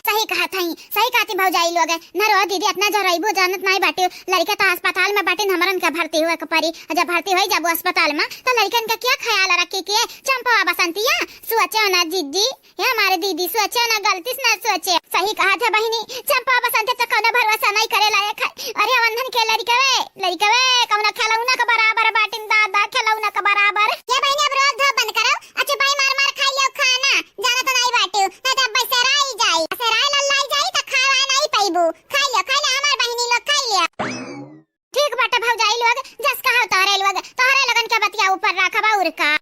सही कहती भौजाई लोग ना रो दीदी अपना जरइबो जानत नहीं बाटी लड़के तो अस्पताल में बाटी हमरन का भर्ती हुआ के परी जब भर्ती होई जाबो अस्पताल में तो लड़कन का क्या ख्याल रखे के चंपा बसंतिया सोचे ना जीजी ये हमारे दीदी सोचे ना गलती से ना सोचे सही कहा था बहिनी चंपा बसंत तो कोनो भरोसा नहीं करे लायक अरे वंधन के लड़कवे कौना खिलौना के बराबर बाटिन दादा खिलौना के बराबर ये बहिनी अब रोज धो बंद करो अच्छा भाई मार खा लियो खाना जाना तो नहीं बाटू नहीं तो बसराई जाई लल्लाई जाई तो खावा नहीं पाइबू खा लियो हमार बहिनी लोग खा लियो ठीक बाटे भौजाई लोग जस कहा तोहरे लगन के बतिया ऊपर रखबा और का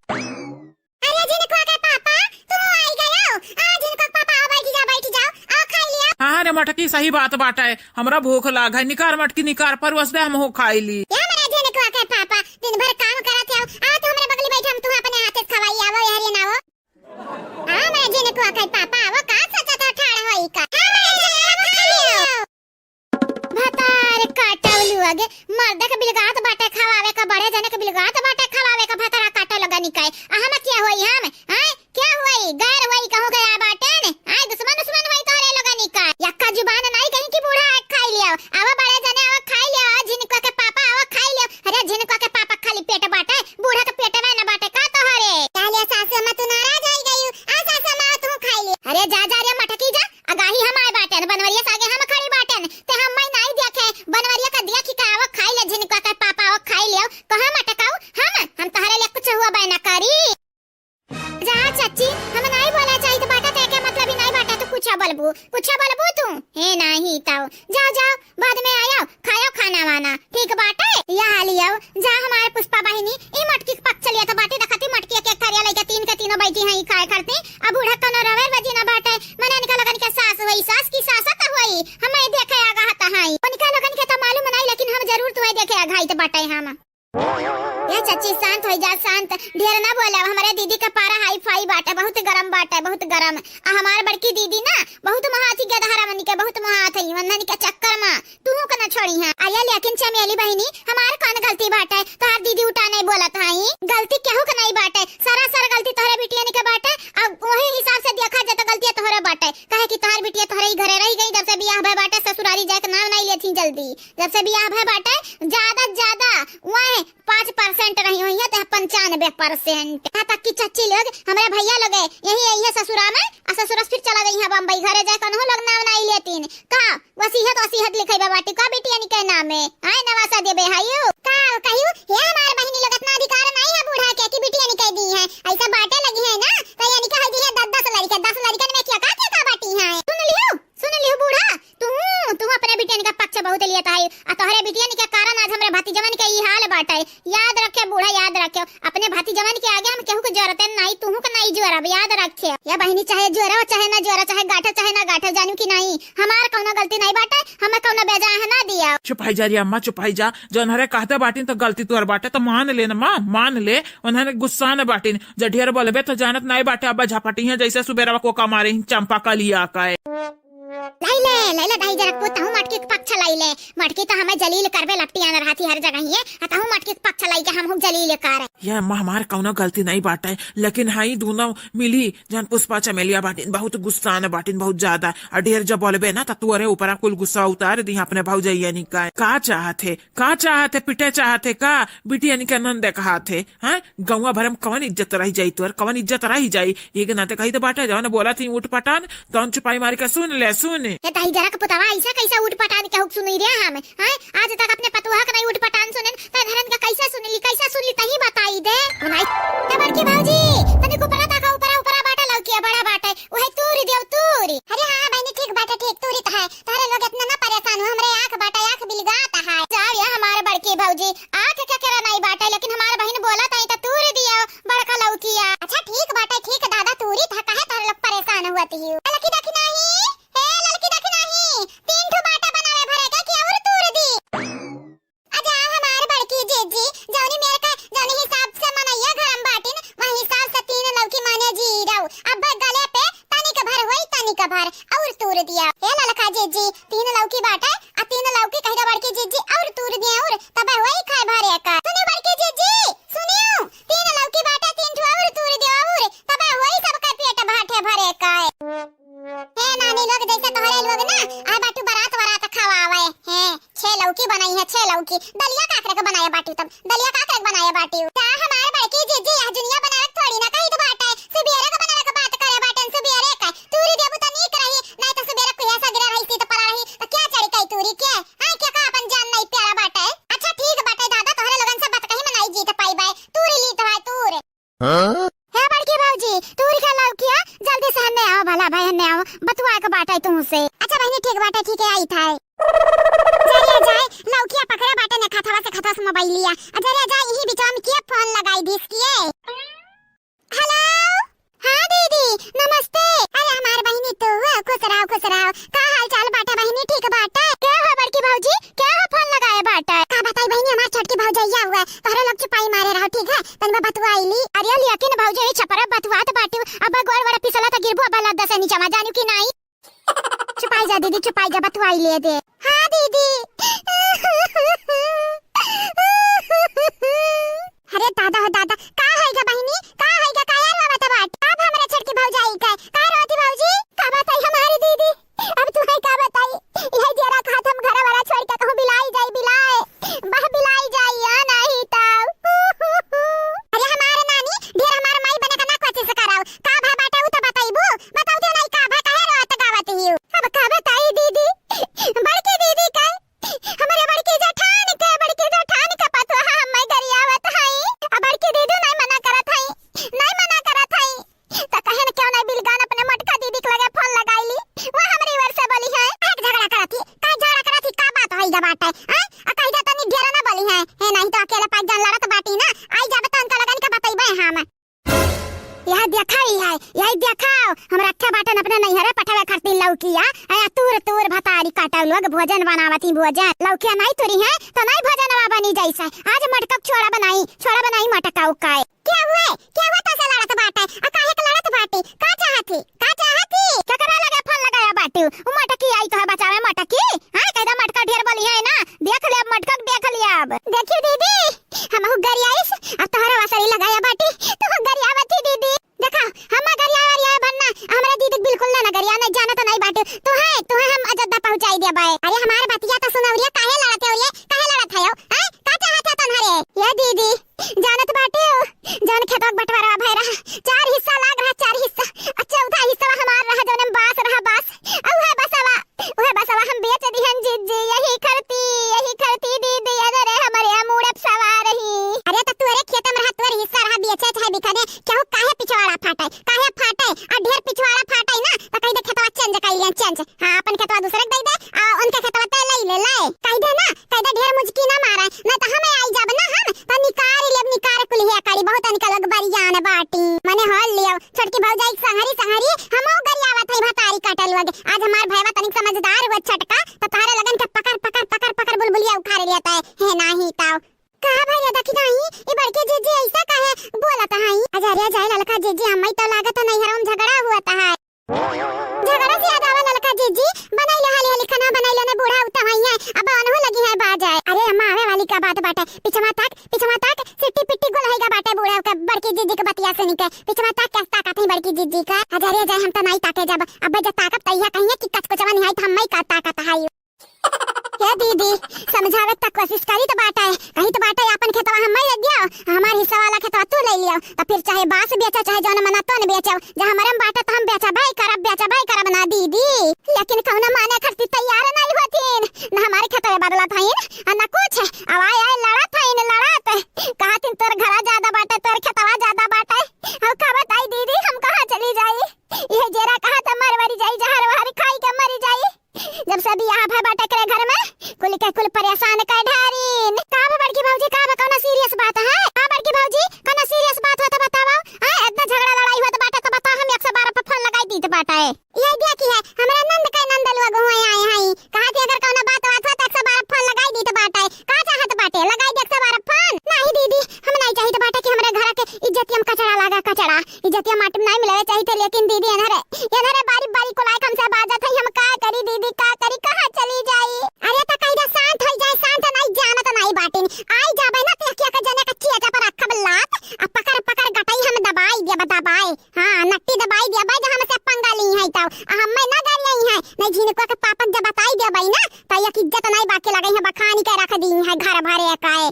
अरे जिनको के पापा तुम आई गयो आ जिनको पापा आओ बैठ जाओ आओ खा लियो हां रे मटकी सही बात बाटे, हमरा भूख लाग है, निकार मटकी निकार पर वस दे हम हो खाई ली। या मेरा जेने को आके पापा दिन भर काम करत आओ आ तो हमरे बगली बैठे हम तू अपने हाथ से खवाई आवो यार ये नावो। हां मेरा जेने को आके पापा आवो का सचा तो ठाड़ होई का। हां मेरा जेने भतार काटवलू आगे मर्द के बिलगात बाटे खवावे का, बड़े जने के बिलगात बाटे खवावे का, भतारा काटो लगा निकाय आ हम क्या होई हम हैं क्या होई गैर होई कहू गया बाटे ने आय दुश्मन दुश्मन होई तोरे लगा निकाय यक्का जुबान नहीं कहीं की बूढ़ा खाई लियो आवा बड़े जने आवा खाई लियो जिनको के पापा आवा खाई लियो। अरे जिनको के पापा खाली पेट बाटे बूढ़ा के पेट में न बाटे का तोहरे कालिया सासू में तू नाराज आई गई आ सासू में तू खाई लियो। अरे जा जा रे मटकी जा अगाही हम आए बाटे बनवरिया सागे हम खड़ी बाटे ते हम मैं नहीं देखे बनवरिया का दिया की का आवा खाई ले जिनको के पापा आवा खाई लियो कहां मटकाऊ हम तोहरे लिए कुछ हुआ बना करी जा चाची हम नहीं बोला चाहिए तो बाटा ते के मतलब ही नहीं बाटा तो कुछ बोलबू तू हे नहीं ताऊ जाओ जाओ बाद में आयो खायो खाना वाना ठीक बाटे या लियो जा हमारे पुष्पा बहिनी ई मटकी पक चलिए तो बाटी दखती मटकी के करिया लइका तीन के तीनों बैठी हैं खाए करते अब बूढ़ा कनो रवर बजी ना बाटे मने निकल लगन के सास होई सास की सासत होई हम देखे आगा हता हाई उनका लगन के तो मालूम नहीं लेकिन हम जरूर तुम्हें देखे आगाई तो बाटे हम ये चाची शांत हो जा शांत ढेर ना बोले हमारे दीदी का पारा हाई फाई बाटे बहुत गरम आ हमारे बड़की दीदी ना बहुत महाथी गदहरा मनी के बहुत महाथ है वंदन के चक्कर में तू को ना छोड़ी है आया लेकिन चमेली बहनी हमारे कौन गलती बाटे तोहर दीदी उठा नहीं बोलत हई गलती केहू के नहीं बाटे सारा गलती तोहरे बिटिया के बाटे अब वही हिसाब से देखा जाए तो गलती तोहरे बाटे काहे कि तोहर बिटिया तोहरे ही घरे रह गई जब से बियाह भय बाटे ससुरारी जाके नाम नहीं लेथी जल्दी जब से बियाह भय बाटे ज्यादा वह 5% रही हुई है तो 95% तक की चच्ची लोग हमारे भैया लोग यही ससुरा में ससुरस फिर चला गई है बम्बई घरे जाए कन्हो लोग नाम नहीं लेतीन का वसीयत लिखे बाटी का बिटिया के नाम में आय नवासा देबे हायो का कहियो हे हमारे बहिनी लोग इतना अधिकार नहीं है बूढ़ा के की बिटिया निकल दी है ऐसा बाटे लगी है ना तो यानी कह दी है 10 लड़कन में क्या बाटी है सुन लियो बूढ़ा तू अपने बिटिया का पक्ष बहुत लिया है आ तोहरे बिटिया के कारण आज हमरे भाती जवान के ई हाल बाटे याद रखे बूढ़ा याद रखे अपने भाती जवान के आगे हम केहू को जरूरत नहीं तू का नहीं जोरा याद रखे या बहनी चाहे जोरा चाहे ना जोरा चाहे गाठे जानू की नहीं हमार कौनो गलती नहीं बाटे हमें कौनो बेजा है ना दिया चुपाई जा रही अम्मा चुपाई जा जौन हरे कहते बाटिन तो गलती तोर बाटे तो मान ले ना माँ मान ले उन्होंने गुस्सा न बाटिन जढियर बोलबे तो जानत नहीं बाटे अब झपटी है जैसे सुबेरा को कमारे चंपा का लिया का लैला दाई जरा को ताऊ मटकी के पक्ष लाइले मटकी तो हमें जलील करबे लपटी आन रहती हर जगह ही है ताऊ मटकी के पक्ष लाई के हम जलील कर ये हमार कौनो गलती नहीं बाटे लेकिन हाई दोनों मिली जन पुष्पा चमेलिया बाटिन बहुत गुस्सा न बाटिन बहुत ज्यादा और ढेर जब बोलबे ना तो तुअरे ऊपर कुल गुस्सा उतार दी अपने भौजैया निकाय का चाहते पिटे चाहते का बिटिया निका नंदे कहाथे हैं गौवा भरम कवन इज्जत रही जाई तोर कवन इज्जत रही जाई एक नाते कही तो बाटे जवन बोला थी उठ पटान तो चुपाई मार के सुन ले ये ताई जरा के पुतवा ऐसा कैसा उठ पटान के हुक सुनी रे हम हैं आज तक अपने पतुहा का नहीं उठ पटान सुनन त धरन का कैसा सुनली तही बताई दे नहीं ए बड़की भौजी तने को पता का ऊपर बाटा लौकी बड़ा बाटा ओहे तूरी देव तूरी अरे हां बहनी ठीक बाटा ठीक तूरी त है तारे लोग इतना ना परेशान हो हमरे आंख बाटा आंख बिलगाता है जाओ या हमारे बड़की भौजी आंख क्या करा नहीं बाटा लेकिन हमारे बहन बोला तई त तूरी दियो बड़का लौकिया अच्छा ठीक बाटा ठीक दादा तूरी था काहे तारे लोग परेशान हुआती हो लकी देखी नहीं तीन ठो बाटा बनावे भरे का कि और तूर दी आजा हमार बड़की जीजी जौनी मेरे का जौनी हिसाब से मनैया घरम बाटिन वही हिसाब से तीन लौकी माने जी रहो अब गले पे तनी का भर होई तनी का भर और तूर दिया हे ललका जीजी तीन लौकी बाटा आ तीन लौकी कहिदा बड़की जीजी और तूर दिया और तब होई खाए भरे का सुनी बड़की जीजी सुनियो तीन लौकी बाटा तीन ठो और तूर दिया और तब होई सबका पेट भाठे भरे का हे नानी लोग जैसे तोहरे लोग ना आ बाटू बारात खवावे हैं 6 लौकी बनाई है 6 लौकी दलिया काकरे का बनाया बाटू तब दलिया काकरे का बनाया बाटू का हमारे बड़की जीजी यह दुनिया बनावे थोड़ी ना कहीं तो बाटा है सुबेरे का बनावे का बात करे बाटन सुबेरे का तूरी देबू त नीक रही नहीं तो सुबेरे कोई ऐसा गिरा रही तो पड़ा रही तो क्या चढ़ी कई तूरी के हां क्या का अपन जान नहीं प्यारा बाटा है अच्छा ठीक बाटा दादा तोहरे लोगन से बात कहीं में नहीं जीत पाई बाय तूरी ली तो है तूर हां है बड़की भौजी तूरी का लौकिया जल्दी से हन्ने आओ भला भाई हन्ने आओ बतुआ का बाटा तुमसे अच्छा बहनी ठीक बाटा ठीक है आई था जाए लौकिया पकड़े बाटे ने खाता से मोबाइल लिया अरे जा यही बीच में के फोन लगाई दिस किए हेलो हां दीदी नमस्ते अरे हमार बहनी तो खुश रहो का हाल चाल बाटे बहनी ठीक बाटे। क्या हो बड़की भौजी, क्या हो फोन लगाए बाटे? का बताई बहनी, हमार छोटकी भौजैया हुआ है, तोहरे लोग चुपाई मारे रहो ठीक है। तनी बतवाईली। अरे लेकिन भौजी छपरा बतवात बाटी, अब गोड़ वड़ा पिसला त गिरबो अब लद्दा से नीचे जानियो कि नहीं। चुपाई जा दीदी, चुपाई जा, बतवाई ले दे। हां दीदी। अरे दादा हो दादा, का होइगा बहनी, का होइगा, का यार बात बाट? अब हमरा छोटकी भौजाई का रोती भौजी? का बताई हमारी दीदी? अब तुम्हें का बताई? यह जरा खात हम घर वाला छोड़ के कहूं बिलाई जाई, बिलाए बह बिलाई जाई या नहीं ताऊ। अरे हमारे नानी ढेर हमार माई बने का ना कोशिश कराओ। का भा बाटे उ त बताईबू, बताऊ दे नहीं का भा काहे रोत गावत हियो। अब का बताई दीदी? बड़की दीदी का हमारे बड़की जेठान के पतो हम मैं गरियावत हई। अब बड़की दीदी नहीं मना करत हई, नहीं मना करत हई त कहे न क्यों नहीं बिलगान अपने मटका दीदी के लगे फोन लगाईली। वो हमरी वर से बोली है एक झगड़ा करत ही, का झगड़ा करत ही, का बात होई जा बाटे हैं? आ कहि जा तनी ढेर ना बोली है नहीं तो अकेले पाँच जन लड़त बाटी ना। आई जा बता उनका लगन का बताइबे हम। यह देखाई है, यही देखाओ हमरा अक्का बाटन अपने नहीं हरे पठवे खरती लौकिया आया तूर तूर भतारी काटल लोग भोजन बनावती। भोजन लौकिया नहीं तुरी है तो नहीं भोजनवा बनी जैसे। आज मटकक छोड़ा बनाई मटका उकाए। क्या हुआ तसे लड़त बाटे? आ काहे के लड़त बाटी? का चाहती केकरा लगे फोन लगाया बाटी? उ मटकी आई तो है बचावे मटकी। हां कहदा मटका ढेर बोली है ना, देख ले अब मटकक, देख लिया अब। देखियो दीदी हमहु गरियाइस अब तोहरा वसरी लगाया बाटी तो गरियावती दीदी। देखा हम गरिया बनना हमरा दीदी बिल्कुल ना गरिया नहीं जाना तो नहीं बाटे। तो है हम अजद्दा पहुंचाई दे बाए। अरे हमार बतिया तो सुनौरिया काहे लड़ते हो? ये काहे लड़त है? हैं का चाहत तन्हरे? ये दीदी जानत बाटे हो जान खेतक बंटवारा भई रहा, 4 हिस्सा लाग रहा, 4 हिस्सा। अच्छा चौथा हिस्सा हमार रहा जोने बास रहा बास। उहे बसवा हम बेच दिहन जीजी। यही करती दीदी अरे हमारे मूड अब सवार ही। अरे त तोरे खेत में रहा, तोरे हिस्सा रहा, बेचे चाहे बिकने क्यों काहे पिछवाड़ा फाटे? आ ढेर पिछवाड़ा फाटे ना त कहि दे खेतवा चेंज कइले चेंज। हां अपन खेतवा दूसरे के दे दे आ उनके खेतवा ते ले कहि दे ना, कहि दे ढेर मुझकी ना मारे न त हमें आई जाब ना हम त निकार कुलिया काली बहुत निकलग बरियान बाटी। माने हल लियो छोटकी भौजाई संहरी हमो गरियावत है भतारी काटल लगे। आज हमार भैया तनिक समझदार हुआ छटका तो तारे लगन के पकड़ बुलबुलिया उखाड़ लेता है नहीं ताऊ। का भैया देखी नहीं ई बड़के जीजी ऐसा काहे बोलत हई? अजरिया जाए ललका जीजी हम्मई तो लागत नहीं हरम झगड़ा हुआ है। झगड़ा से याद आवा ललका जीजी बनाई ले हाली खाना बनाई लेने बूढ़ा उता हई है अब अनहो लगी है बाजाए। अरे अम्मा आवे वाली का बात बाटे पिछवा तक सिट्टी पिट्टी गोल होइगा बाटे बूढ़ा का बड़की जीजी के बतिया से निके पिछवा तक क्या ताकत है बड़की जीजी का? अजरिया जाए हम तो नहीं ताके जब अब जब ताकत तैया कहिए कि कचकचवा नहीं है हम्मई का ताकत है। ये दीदी समझावे तक कोशिश करी तो बाटा है, कहीं तो बाटा है अपन खेतवा हम ले दियो, हमार हिस्सा वाला खेतवा तू ले लियो तो फिर चाहे बास बेचा चाहे जौन मना तो न बेचो। जहां हमारे बाटा तो हम बेचा भाई करब ना दीदी। लेकिन कौन माने खर्ची तैयार नहीं होतीन ना हमारे खेतवा बदला थाइन ना कुछ। अब आए लड़ा थाइन लड़त कहतिन तोर घरा ज्यादा बाटा तोर खेतवा ज्यादा बाटा। अब का बताई दीदी हम कहां चली जाई? ये जेरा कहा त मरवरी जाई जहर वहर खाई के मरी जाई। जब से भी यहाँ बाटा करे घर में कुल परेशान कर ढारीन। का बड़की भौजी का कौन सीरियस बात है? हां बड़की भौजी कौन सीरियस बात हो तो बताओ। हां इतना झगड़ा लड़ाई हुआ तो बाटा तो बताओ, हम 112 पे फोन लगाई दी तो बाटा है। ये देखी है हमरा नंद लोग हुए आए हैं कहा थे अगर कौन बात हो तो 112 फोन लगाई दी तो बाटा है। का चाहत बाटे लगाई दे 112 फोन? नहीं दीदी हम नहीं चाहिए बाटा कि हमारे घर के इज्जतियम कचड़ा लगा कचड़ा इज्जतियम माटी नहीं मिले चाहिए। लेकिन दीदी इधर बारी को लायक हमसे बाजत है हम का करी दीदी का करी कहां चली जाई? अरे त कहिदा शांत हो जाए, शांत नहीं जानत नहीं बाटिन आई जाबे ना ते क्या का जने का चिया पर रखब लात आ पकड़ गटाई हम दबाई हां नट्टी दबाई दिया भाई जहां से पंगा ली है तो हम ना गरियाई है नहीं झिनको के पापक जब बताई दे भाई ना त एक इज्जत नहीं बाकी लगई है बखानी के रख दी है घर भरे काए।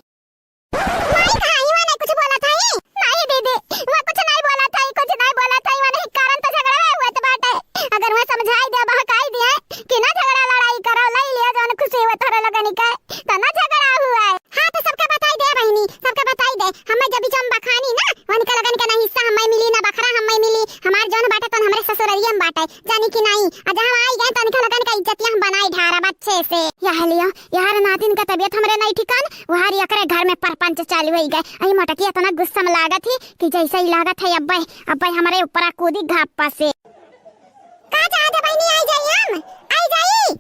नहीं खाई वाने कुछ बोला था ही नहीं दीदी वो कुछ नहीं बोला था वाने कारण तो झगड़ा हुआ तो बाटे। अगर वो समझाई दे बहकाई दिए कि ना झगड़ा लड़ाई करो ले लिया जौन खुशी हुआ थोड़ा लगनी का तो ना झगड़ा हुआ है। हां तो सबके बताई दे बहनी सबके बताई दे हमें जब जम बखानी ना उनका लगन का नहीं हिस्सा हमें मिली ना बखरा हमें मिली हमार जौन बाटे तो हमरे ससुररिया में बाटे जानी कि नहीं। आ जहां आई गए तो उनका लगन का इज्जतियां हम बनाई ढारा बच्चे से। यह लियो यार नातिन का तबीयत हमरे नहीं ठिकान वहार एकरे घर में परपंच चालू हो गए। आई मटकी इतना गुस्सा में लागत थी कि जैसे ही लागत है अब्बे हमारे ऊपर कूदी घापा से। का चाहते बहनी आई जाई हम आई जाई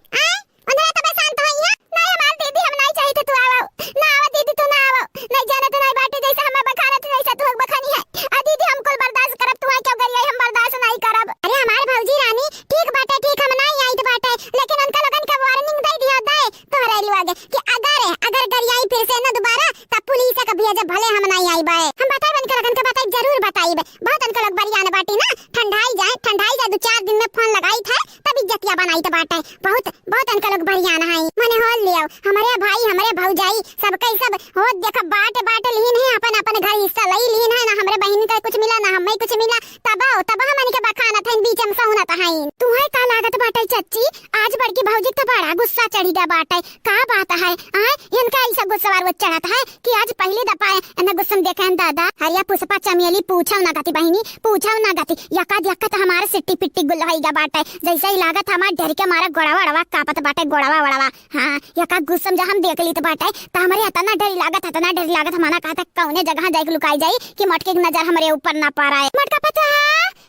बढ़िया बनाई तो बाटे, बहुत बहुत अनका लोग बढ़िया ना है मने हो लियो हमारे भाई हमारे भौजाई सबके सब हो देखा बाट लीन है अपन अपन घर हिस्सा लई लीन है ना हमरे बहन का कुछ मिला ना हमें कुछ मिला तब हमन के बखाना था बीच में सहुना था तू है का लागत बाटे चच्ची आज बड़की भौजी तो बड़ा गुस्सा चढ़ी गया बाटे का बात है इनका ऐसा गुस्सा वार चढ़ाता है कि आज पहली दफा इन्हें गुस्सा में देखा है दादा हरिया पुष्पा चमेली पूछा ना गाती बहनी पूछा ना गाती यका हमारे सिट्टी पिट्टी गुल्ला होइगा बाटे जैसे ही लागत हमार डर के मारा गोड़ावा वड़वा कापत बाटे गोड़ावा वड़वा हां यका गुस्सा जब हम देख ली तो बाटे त हमारे इतना डर लागत हमारा कहता कौने जगह जाके लुकाई जाई कि मटके की नजर हमारे ऊपर ना पा रहा है मटका पतवा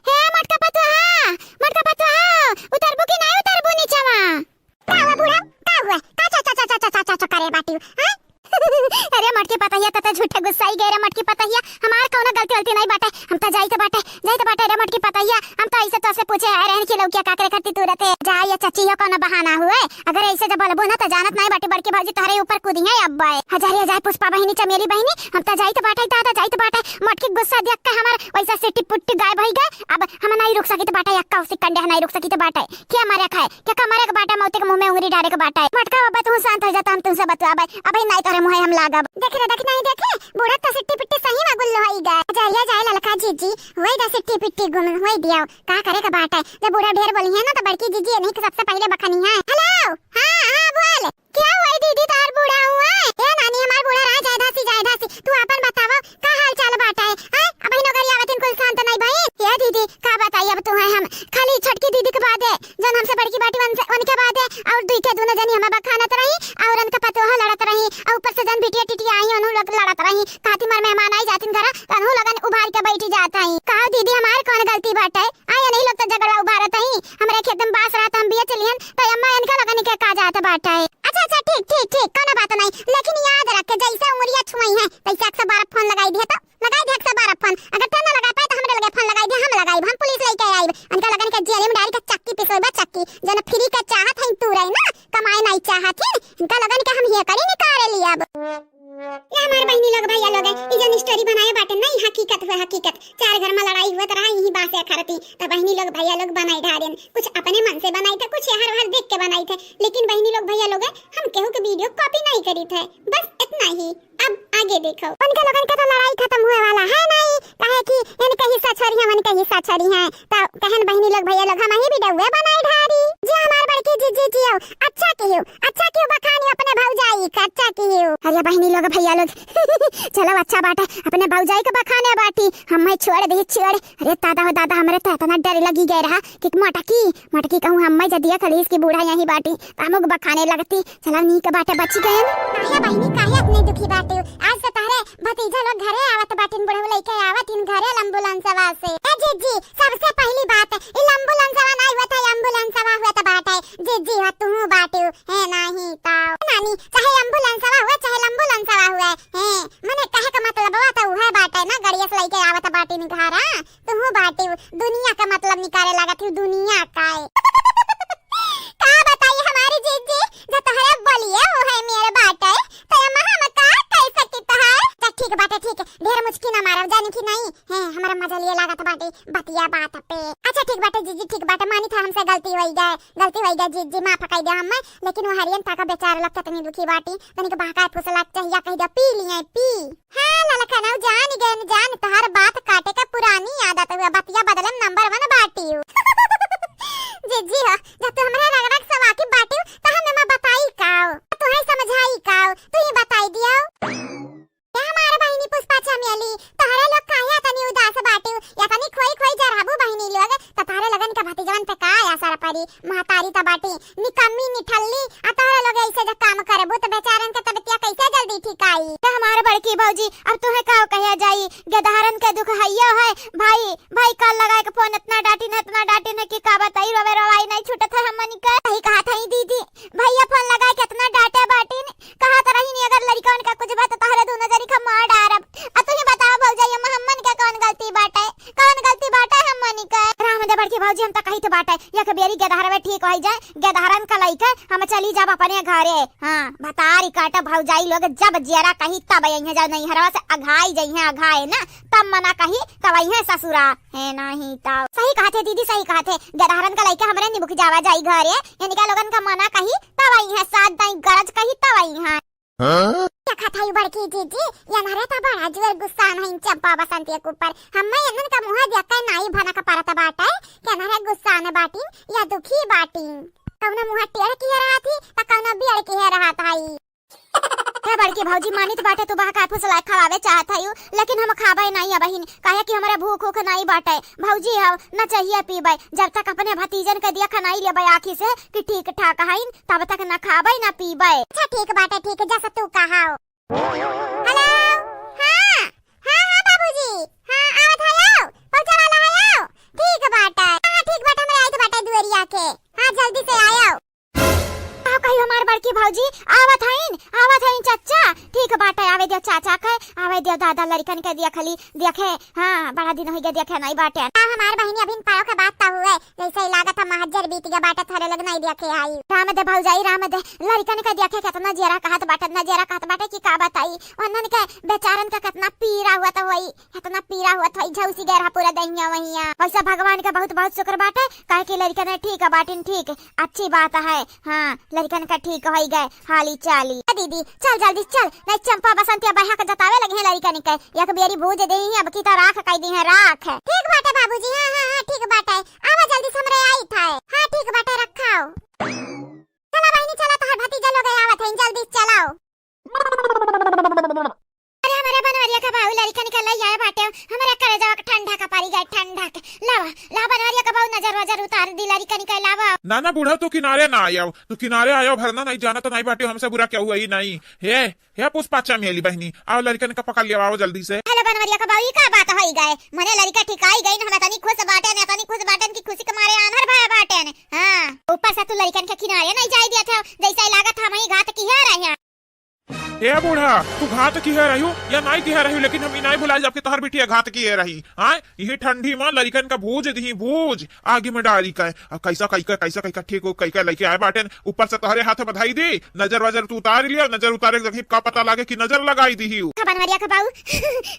हे मटका पतवा उतरबो कि नहीं उतरबो नीचेवा का हुआ बुढ़ा का हुआ चा करे बाटी हां अरे मटके पतहिया तता झूठे गुस्सा ही गए मटके पतहिया हमार कौनो गलती नहीं बाटे हम तो जाई तो बाटे रे मटके पतहिया हम तो ऐसे तो से पूछे है रहन के लौकिया का करे करती तू रहते जा ये चच्ची हो कौनो बहाना हुए अगर ऐसे जब बोलबो ना तो जानत नहीं बाटे बड़के भौजी तोहरे ऊपर कूदी है अब हजार पुष्पा बहनी चमेली बहनी हम तो जाई तो बाटे मटके गुस्सा देख के हमार वैसा सिट्टी पुट्टी गायब हो गए अब हम नहीं रुक सकी तो बाटे यक्का उसी कंडे नहीं रुक सकी तो बाटे क्या मारे खाए क्या कमारे के बाटे मौते के मुंह में उंगली डाले के बाटे मटका बाबा तू शांत हो जाता हम तुमसे बतवाबे अबे नहीं तोरे मुंह हम लागब देख नहीं देखे बूढ़ा तो सिट्टी पिट्टी सही में गुल्लो होई गए जाए ललका जीजी वही दा सिट्टी पिट्टी गुम होई दिया का करे का बात है जब बूढ़ा ढेर बोली है ना तो बड़की जीजी नहीं कि सबसे पहले बखनी है हेलो हां बोल क्या हुआ दीदी तार बूढ़ा हुआ ए नानी हमार बूढ़ा रहा जाय धासी तू अपन बताओ का हाल चाल बात है अब इन नगर आवतिन कुल शांत नहीं भाई ये दीदी का बताइए अब तू है हम खाली छटकी दीदी के बाद है जन हमसे बड़की बाटी उनके बाद है और दुई के दोनों जनी हमें बखानत रही और उनका पतोह लड़त रही और ऊपर से जन बिटिया टिटिया आई अनु लोग लड़त रही काती मार मेहमान आई जातिन घर तनु लगन उभार के बैठी जाता है का दीदी हमारे कौन गलती बात है आया नहीं लोग तो झगड़ा उभारत है हमरे खेत में बास रहत हम बिया चलियन तो अम्मा इनका लगन के का जात बात है अच्छा ठीक कोनो बात नहीं लेकिन याद रख के जैसे उंगलियां छुई है वैसे 112 फोन लगाई दे तो लगाई दे 112 फोन अगर तो ना लगा पाए तो हमरे लगे फोन लगाई दे हम लगाई हम पुलिस लेके आई उनका लगन के जेल में डाल के चक्की पिसोबा चक्की जन फ्री का चाहत है तू रही ना कमाए नहीं चाहत है इनका लगन के हम ये करी निकाल लिया अब ये हमारे बहनी लोग भैया लोग है इजन स्टोरी बनाए बाटे नहीं हकीकत हुआ हकीकत चार घर में लड़ाई हुआ तरह यही बात है खरती तो बहनी लोग भैया लोग बनाई ढारेन कुछ अपने मन से बनाई थे कुछ हर देख के बनाई थे लेकिन बहनी लोग भैया लोग हम केहू के वीडियो कॉपी नहीं करी थे बस इतना ही अब आगे देखो उनके लोगन के तो लड़ाई खत्म हुए वाला है नहीं काहे कि इनके हिस्सा छोरी है उनके हिस्सा छोरी है तो कहन बहनी लोग भैया लोग हम ही वीडियो बनाई ढारी जी हमार बड़की जीजी हो अच्छा क्यों बखानी अपने भौजाई का अच्छा क्यों अरे बहनी लोग भैया लोग चलो अच्छा बात है अपने भौजाई के बखाने बाटी हम छोड़ अरे दादा हमरे तो इतना डर लगी गए रहा कि मटकी कहूं हम जदिया खड़ी इसकी बूढ़ा यही बाटी हमको बखाने लगती चलो नी के बाटे बच गए काहे बहनी काहे अपने दुखी बाटे आज से तारे भतीजा लोग घरे आवत बाटिन बुढ़ऊ लेके आवत इन घरे एम्बुलेंस से ए जीजी सबसे पहली बात है एम्बुलेंस नहीं हुआ था एम्बुलेंस हुआ था बात है जीजी हो तू बाटे है नहीं ताऊ नानी चाहे एम्बुलेंस हुआ चाहे एम्बुलेंस हुआ है मने कहे का मतलब बात है बात है ना गाड़ी से लेके आवत बाटिन घरा तू बाटे दुनिया का मतलब निकाले लगा थी दुनिया का का बताइए हमारी जीजी जो तोहरा बोलिए वो है मेरे बात है तो हम का कह सकती तो है ठीक बात है ढेर मुझकी ना मारो जाने की नहीं है हमारा मजा लिए लागत बाटे बतिया बात पे अच्छा ठीक बाटे जीजी ठीक बाटे मानी था हमसे गलती होई गए जीजी माफ कर दे हम लेकिन वो हरियन था का बेचारा लगता तनी दुखी बाटी तनी के बहका फुसला चाहिए कह दे पी लिए पी हां ललका ना जान तोहर बात काटे का पुरानी आदत हुआ बतिया बदलम नंबर 1 बाटी जीजी हो जब तू हमरा रगड़क सवा की बाटी तो हम बताई काओ तू है समझाई काओ तू ही बताई दियो हमारे बहनी पुष्पा चमेली तोहरे लोग काहे तनी उदास बाटे या तनी खोई जराबू बहनी लोग त तारे लगन का भतीजवन पे का असर पड़ी महतारी त बाटी निकम्मी निठल्ली आ तोहरे लोग ऐसे जब काम करबू त बेचारन के तबीयत कैसे जल्दी ठीक आई त हमारे बड़की भौजी अब तुम्हें का कहिया जाई गधारन के दुख हैया है भाई कल लगा के फोन इतना डांटी ने कि का बताई रवाई नहीं छूटत है हमनी का सही कहा था दीदी भैया फोन लगा के इतना डांटे बाटी कहा त रही नहीं अगर लड़का उनका कुछ बात तोहरे दोनों जरी का मार डारब आ तू ही बताओ भौजाई हमन का कौन गलती बाटे हमनी का राम दे बड़की भौजी हम त कही तो बाटे या के बेरी गधार आवे ठीक हो जाए गेदारन का लइका हम चली जब अपने घरे। हां बतारी काटा भौजाई लोग जब जेरा कही तब यहीं जा नहीं हरवा से अघाई जइहे अघाए ना तब मना कही तब यहीं ससुरा है नहीं ता सही कहते दीदी सही कहते गेदारन का लइका हमरे निमुख जावा जाई घरे यानी का लोगन का मना कही तब यहीं साथ दाई गरज कही तब यहीं क्या खाथाई बड़की दीदी या नरे ता बड़ा जोर गुस्सा नहीं चंपा बसंती के ऊपर हम्मे यनन का मुंह देख के नाई भना का परत बाटा क्या नरे गुस्सा न बाटी या दुखी बाटी कौन मुंह टेढ़ की रहा थी ता कौन बियड़ की रहा थाई क्या बड़की भौजी मानित बाटे तू बहा फुसला खवावे चाहत हयू लेकिन हम खाबे नहीं है बहिन काहे कि हमरा भूख उख नहीं बाटे भौजी हो न चाहिए पीबे जब तक अपने भतीजन के दिया खनाई लेबे आखी से कि ठीक ठाक हईन तब तक न खाबे न पीबे। अच्छा ठीक बाटे ठीक जैसा तू कहाओ। हेलो हां हां हां बाबूजी हां आवत हयो पहुंचे वाला हयो ठीक बाटे हां ठीक बाटे हमरा आइत बाटे दुवरिया के हां जल्दी से आयो कही हमार बड़की भौजी आवत हईन चाचा ठीक बाटे आवे दियो चाचा के आवे दियो दादा लड़कन के दिया खाली देखे हां बड़ा दिन हो गया देखे नहीं बाटे हमार बहिनी अभी पायो के बात ता हुए जैसे लागत है महजर बीत गया बाटे थारे लग नहीं देखे आई राम दे भौजाई राम दे लड़कन के देखे कितना जेरा कहत बाटे की का बताई ओनन के बेचारन का कितना पीरा हुआ था वही कितना पीरा हुआ था झौसी गेरा पूरा दहिया वहिया वैसे भगवान का बहुत बहुत शुक्र बाटे काहे कि लड़कन ठीक बाटिन ठीक अच्छी बात है हां लड़कन का ठीक हो गए हाली चाली दीदी चल जल्दी चल नहीं चंपा बसंतिया बहा के जतावे लगे हैं लड़कन के एक बेरी भूज दे अब की तो राख कई दी है राख ठीक बाटे बाबूजी हां हां हां ठीक बाटे आवा जल्दी हमरे आई था हां ठीक बाटे रखाओ चला बहनी चला तो भतीजा लोग आवत हैं जल्दी चलाओ। अरे हमारे बनवारिया का बाऊ लड़कन के लई आए बाटे हमारे करे जाओ ठंडा का पारी गए ठंडा के लावा ला बनवारिया का बाऊ नजर वजर उतार दी लड़कन के लावा ना ना बूढ़ा तू किनारे ना आयो तू किनारे आयो भरना नहीं जाना तो नहीं बाटे हमसे बुरा क्या हुआ ही नहीं हे पुष्पा चमेली बहनी आओ लड़कन का पकड़ लिया आओ जल्दी से। हेलो बनवरिया का बाऊ का बात होई गए मने लड़का ठिकाई गई न हम तनी खुश बाटे न तनी खुश बाटन की खुशी के मारे आनर भाई बाटे न हां ऊपर से तू लड़कन के किनारे नहीं जाई दिया था जैसा लागत हम ही घात की है रही ए बूढ़ा तू घात की है रही या नहीं की है रही लेकिन हम नहीं भुला जबकि तोहर बिटिया घात की है रही हां यही ठंडी में लड़कन का भूज दी भूज आगे में डाली का कैसा ठीक हो कैका लेके आए बाटे ऊपर से तोहरे हाथ बधाई दी नजर वजर तू उतार लिया नजर उतारे जब का पता लागे कि नजर लगाई दी बनवरिया का बाऊ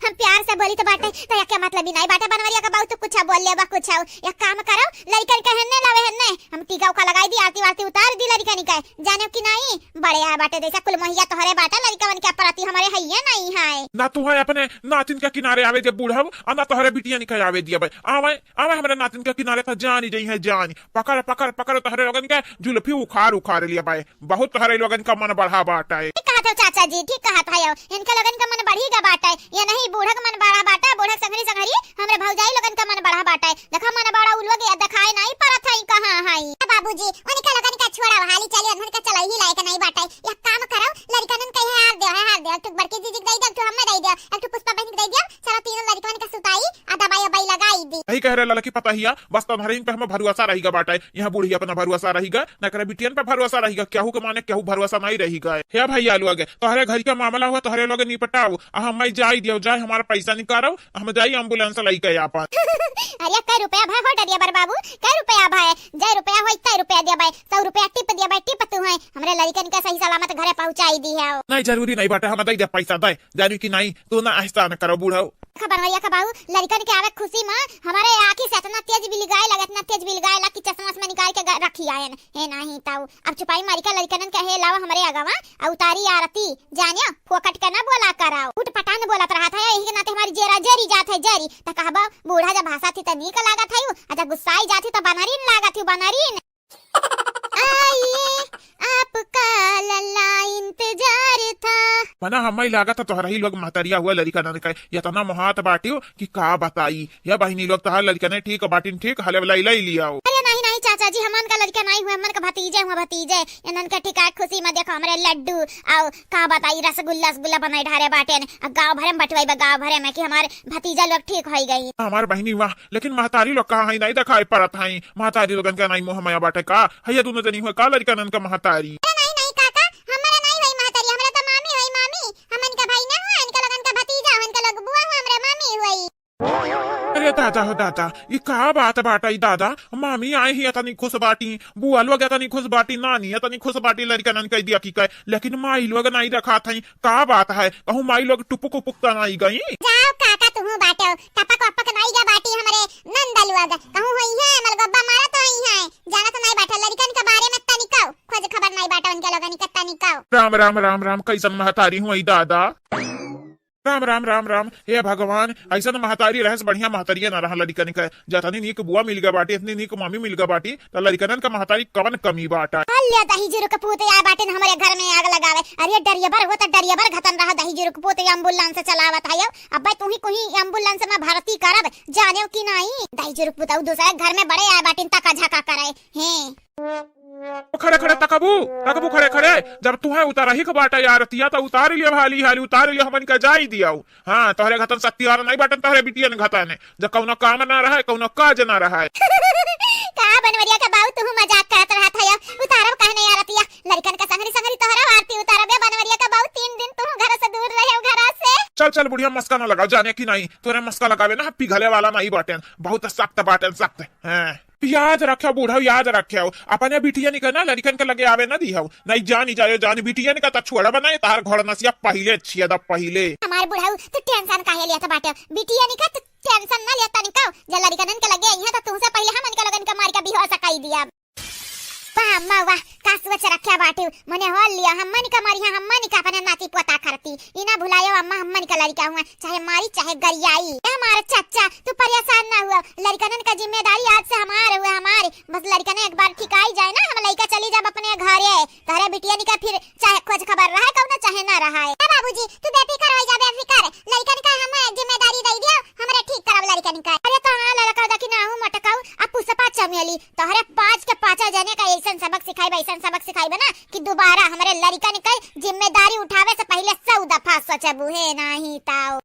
हम प्यार से बोली तो बाटे तो क्या मतलब नहीं बाटे बनवरिया का बाऊ तो कुछ बोल ले बा कुछ एक काम करो लड़कन के हन्ने लावे हन्ने हम टीका उका लगाई दी आरती वारती उतार दी लड़कन के जाने कि नहीं बड़े आ बाटे जैसा कुल महिया तोहरे बाटे लड़कन के अपराती हमारे हैया नहीं है ना तू है अपने नातिन के किनारे आवे दे बूढ़ा और ना तोहरे बिटिया निकल आवे दिया भाई आवे हमारे नातिन के किनारे था जानी जई है जानी पकड़ पकड़ पकड़ तोहरे लोगन के जुल्फी उखाड़ लिया भाई बहुत तोहरे लोगन का मन बढ़ा बाटा है कहा था चाचा जी ठीक कहा था इनके लोगन का मन बढ़ी का बाटा है या नहीं बूढ़ा का मन बढ़ा बाटा है बूढ़ा संगरी हमरे भौजाई लोगन का मन बढ़ा बाटा है देखा मन बड़ा उन लोग दिखाए नहीं परत है कहां है बाबूजी उनके लोगन का छोड़ा हाली चली उनके चला ही लायक नहीं बाटा है एक काम करो लड़कन के हार दे तू बड़की दीदी दे दे तू हमें दे दे एक तू पुष्पा बहन दे दे चलो तीनों लड़कन का सुताई आ दवाई लगाई दी यही कह रहे लड़की पता हिया बस तुम्हारे इन पे हमें भरोसा रहेगा बाटा है यहाँ बूढ़ी अपना भरोसा रहेगा न करे बिटियन पे भरोसा रहेगा केहू के माने केहू भरोसा नहीं रहेगा हे भाई आलू आगे तोहरे घर का मामला हुआ तोहरे लोग निपटाओ हम जाई दियो जाए हमारा पैसा निकालो हम जाई एम्बुलेंस लेके आपन अरे कै रुपया भाई हो डरिया बर बाबू कै रुपया भाई जय रुपया होई कै रुपया दिया भाई 100 रुपया टिप दिया भाई टिप तू है हमरे लड़कन का सही सलामत घरे पहुंचाई दी है नहीं जरूरी नहीं बाटा हम दे दे पैसा दे जानी कि नहीं तू ना आहिस्ता न करो बूढ़ा बनवैया का बाबू लड़कन के आवे खुशी में हमारे आंखी से इतना तेज बिल गाय लगे इतना तेज बिल गाय लगी चश्मा में निकाल के रखी आयन है नहीं ताऊ अब छुपाई मारी का लड़कन के हे लावा हमारे आगवा उतारी आरती जानियो फोकट के ना बोला कराओ उठ पटान बोलत रहा था यही के नाते हमारी जेरा जरी जात है जरी त कहबा बूढ़ा जब भाषा थी त नीक लागत है अच्छा गुस्साई जाती त बनरीन लागत है बनरीन आइए आपका लल्ला इंतजार था मना हमारी लागत है तोहरा ही लोग महतरिया हुआ लड़का न कहे या तना मोहात बाटियो कि का बताई या बहिनी लोग तहार लड़का ने ठीक बाटिन ठीक हले वाला ले लिया अरे नहीं नहीं चाचा जी हमन का लड़का नहीं हुआ हमन का भतीजे इनन का ठिका खुशी में देखो हमरे लड्डू आओ का बताई रसगुल्ला बनाई ढारे बाटे गांव भरे में बटवाई गांव भरे में कि हमारे भतीजा लोग ठीक हो गई हमार बहिनी वाह लेकिन महतारी लोग कहा है नहीं दिखाई पड़त है महतारी लोगन का नहीं मोह माया बाटे का है दोनों जनी हुआ का लड़का नन का महतारी नहीं काका हमरा नहीं होई महतारी हमरा तो मामी होई मामी हमन का भाई ना हुआ इनका लगन का भतीजा इनका लोग बुआ हुआ हमरा मामी हुई अरे दादा हो दादा, ये का बात बाटाई दादा। मामी आए ही तनी खुश बाटी, बुआ लोग तनी खुश बाटी, नानी तनी खुश बाटी, लड़कन कह दिया की कहे, लेकिन माई लोग नहीं रखा था। का बात है, कहूँ माई लोग टुपुक उपुक नहीं गई। जाओ काका तुम बाटो, टपक वपक नहीं गा बाटी हमारे नंदल लोग, कहूँ होई है मलगब्बा मारा तो ही है, जाना तो नहीं बाटा लड़कन के बारे में तनिकाओ, खोज खबर नहीं बाटा उनके लोगन के तनिकाओ। राम राम राम राम, कैसन महतारी हुई दादा। राम राम राम राम, हे भगवान, ऐसा महतारी रहस बढ़िया महतारी ना रहा लड़कन का। जतनी नीक बुआ मिल गया बाटी, इतनी नीक मम्मी मिल गया बाटी, तो लड़कन का महतारी कवन कमी बाटा। अल्लाह दही जुरु के पूते आ बाटे हमारे घर में आग लगावे। अरे डरियबर हो तो डरियबर घतन रहा दही जुरु के पूते एम्बुलेंस चलावत है। अब तू ही कोई एम्बुलेंस में भर्ती करब जाने की नहीं। दही जुरु के पूता दूसरे घर में बड़े आ बाटे तका झका करे हैं। खड़े खड़े तकबू तकबू खड़े खड़े, जब तुम्हें उतारा ही बाटा यार तिया तो उतार लिया हाली हाली उतार लिया, हमन का जा ही दिया। हाँ तोहरे घतन शक्ति और नहीं बाटन, तोहरे बिटियन घतन जब कौनो काम ना रहा है, कौनो काज ना रहा है। का बनवरिया का बाऊ तू मजाक करत रहा था या उतारब कहने यार तिया लड़कन का संगरी संगरी तोहरा आरती उतारब। बनवरिया का बाऊ 3 दिन तुम घर से दूर रहे हो घर से। चल चल बुढ़िया मस्का ना लगाओ, जाने की नहीं तोरे मस्का लगावे ना पिघले वाला नहीं बाटन, बहुत सख्त बाटन सख्त। हाँ याद रखो बूढ़ा, याद रखो अपने बिटिया निकलना लड़कन के लगे आवे ना दी हो, नहीं जानी जाए जानी बिटिया का तो छोड़ा बनाए तार घर नसिया पहले छिया दा पहले। हमार बुढ़ाऊ तो टेंशन काहे लिया था बाटे, बिटिया निका तो टेंशन ना लेता निका, जे लड़कन के लगे यहाँ तो तुमसे पहले हमन के लगन के मार के बिहार सकाई दिया। अम्मा वाह का सोच रखा बाटे, मने हो लिया हमन का मारिया, हमन का अपने नाती पोता करती, इना भुलायो अम्मा हमन का लड़का हुआ, चाहे मारी चाहे गरियाई। हमारा चाचा तू परेशान ना हुआ, लड़कन का जिम्मेदारी आज से हमारे हुआ, हमारे बस लड़कन एक बार ठिकाई जाए ना, हम लड़का चली जाब अपने घरे, तारे बिटिया निका फिर चाहे खोज खबर रहा कौ ना चाहे ना रहा है। बाबूजी तू बेफिक्र हो जा, बेफिक्र लड़कन का हम जिम्मेदारी दे दियो, हमरे ठीक करब लड़कन का। अरे तो हां लड़का दा कि ना हूं मटकाऊ अब पुष्पा चमेली तोहरे 5 के 5 जने का ऐसा सबक सिखाइबे, ऐसा सबक सिखाइबे ना कि दोबारा हमारे लड़कन के जिम्मेदारी उठावे से पहले 100 दफा सोचबू है नहीं ताऊ।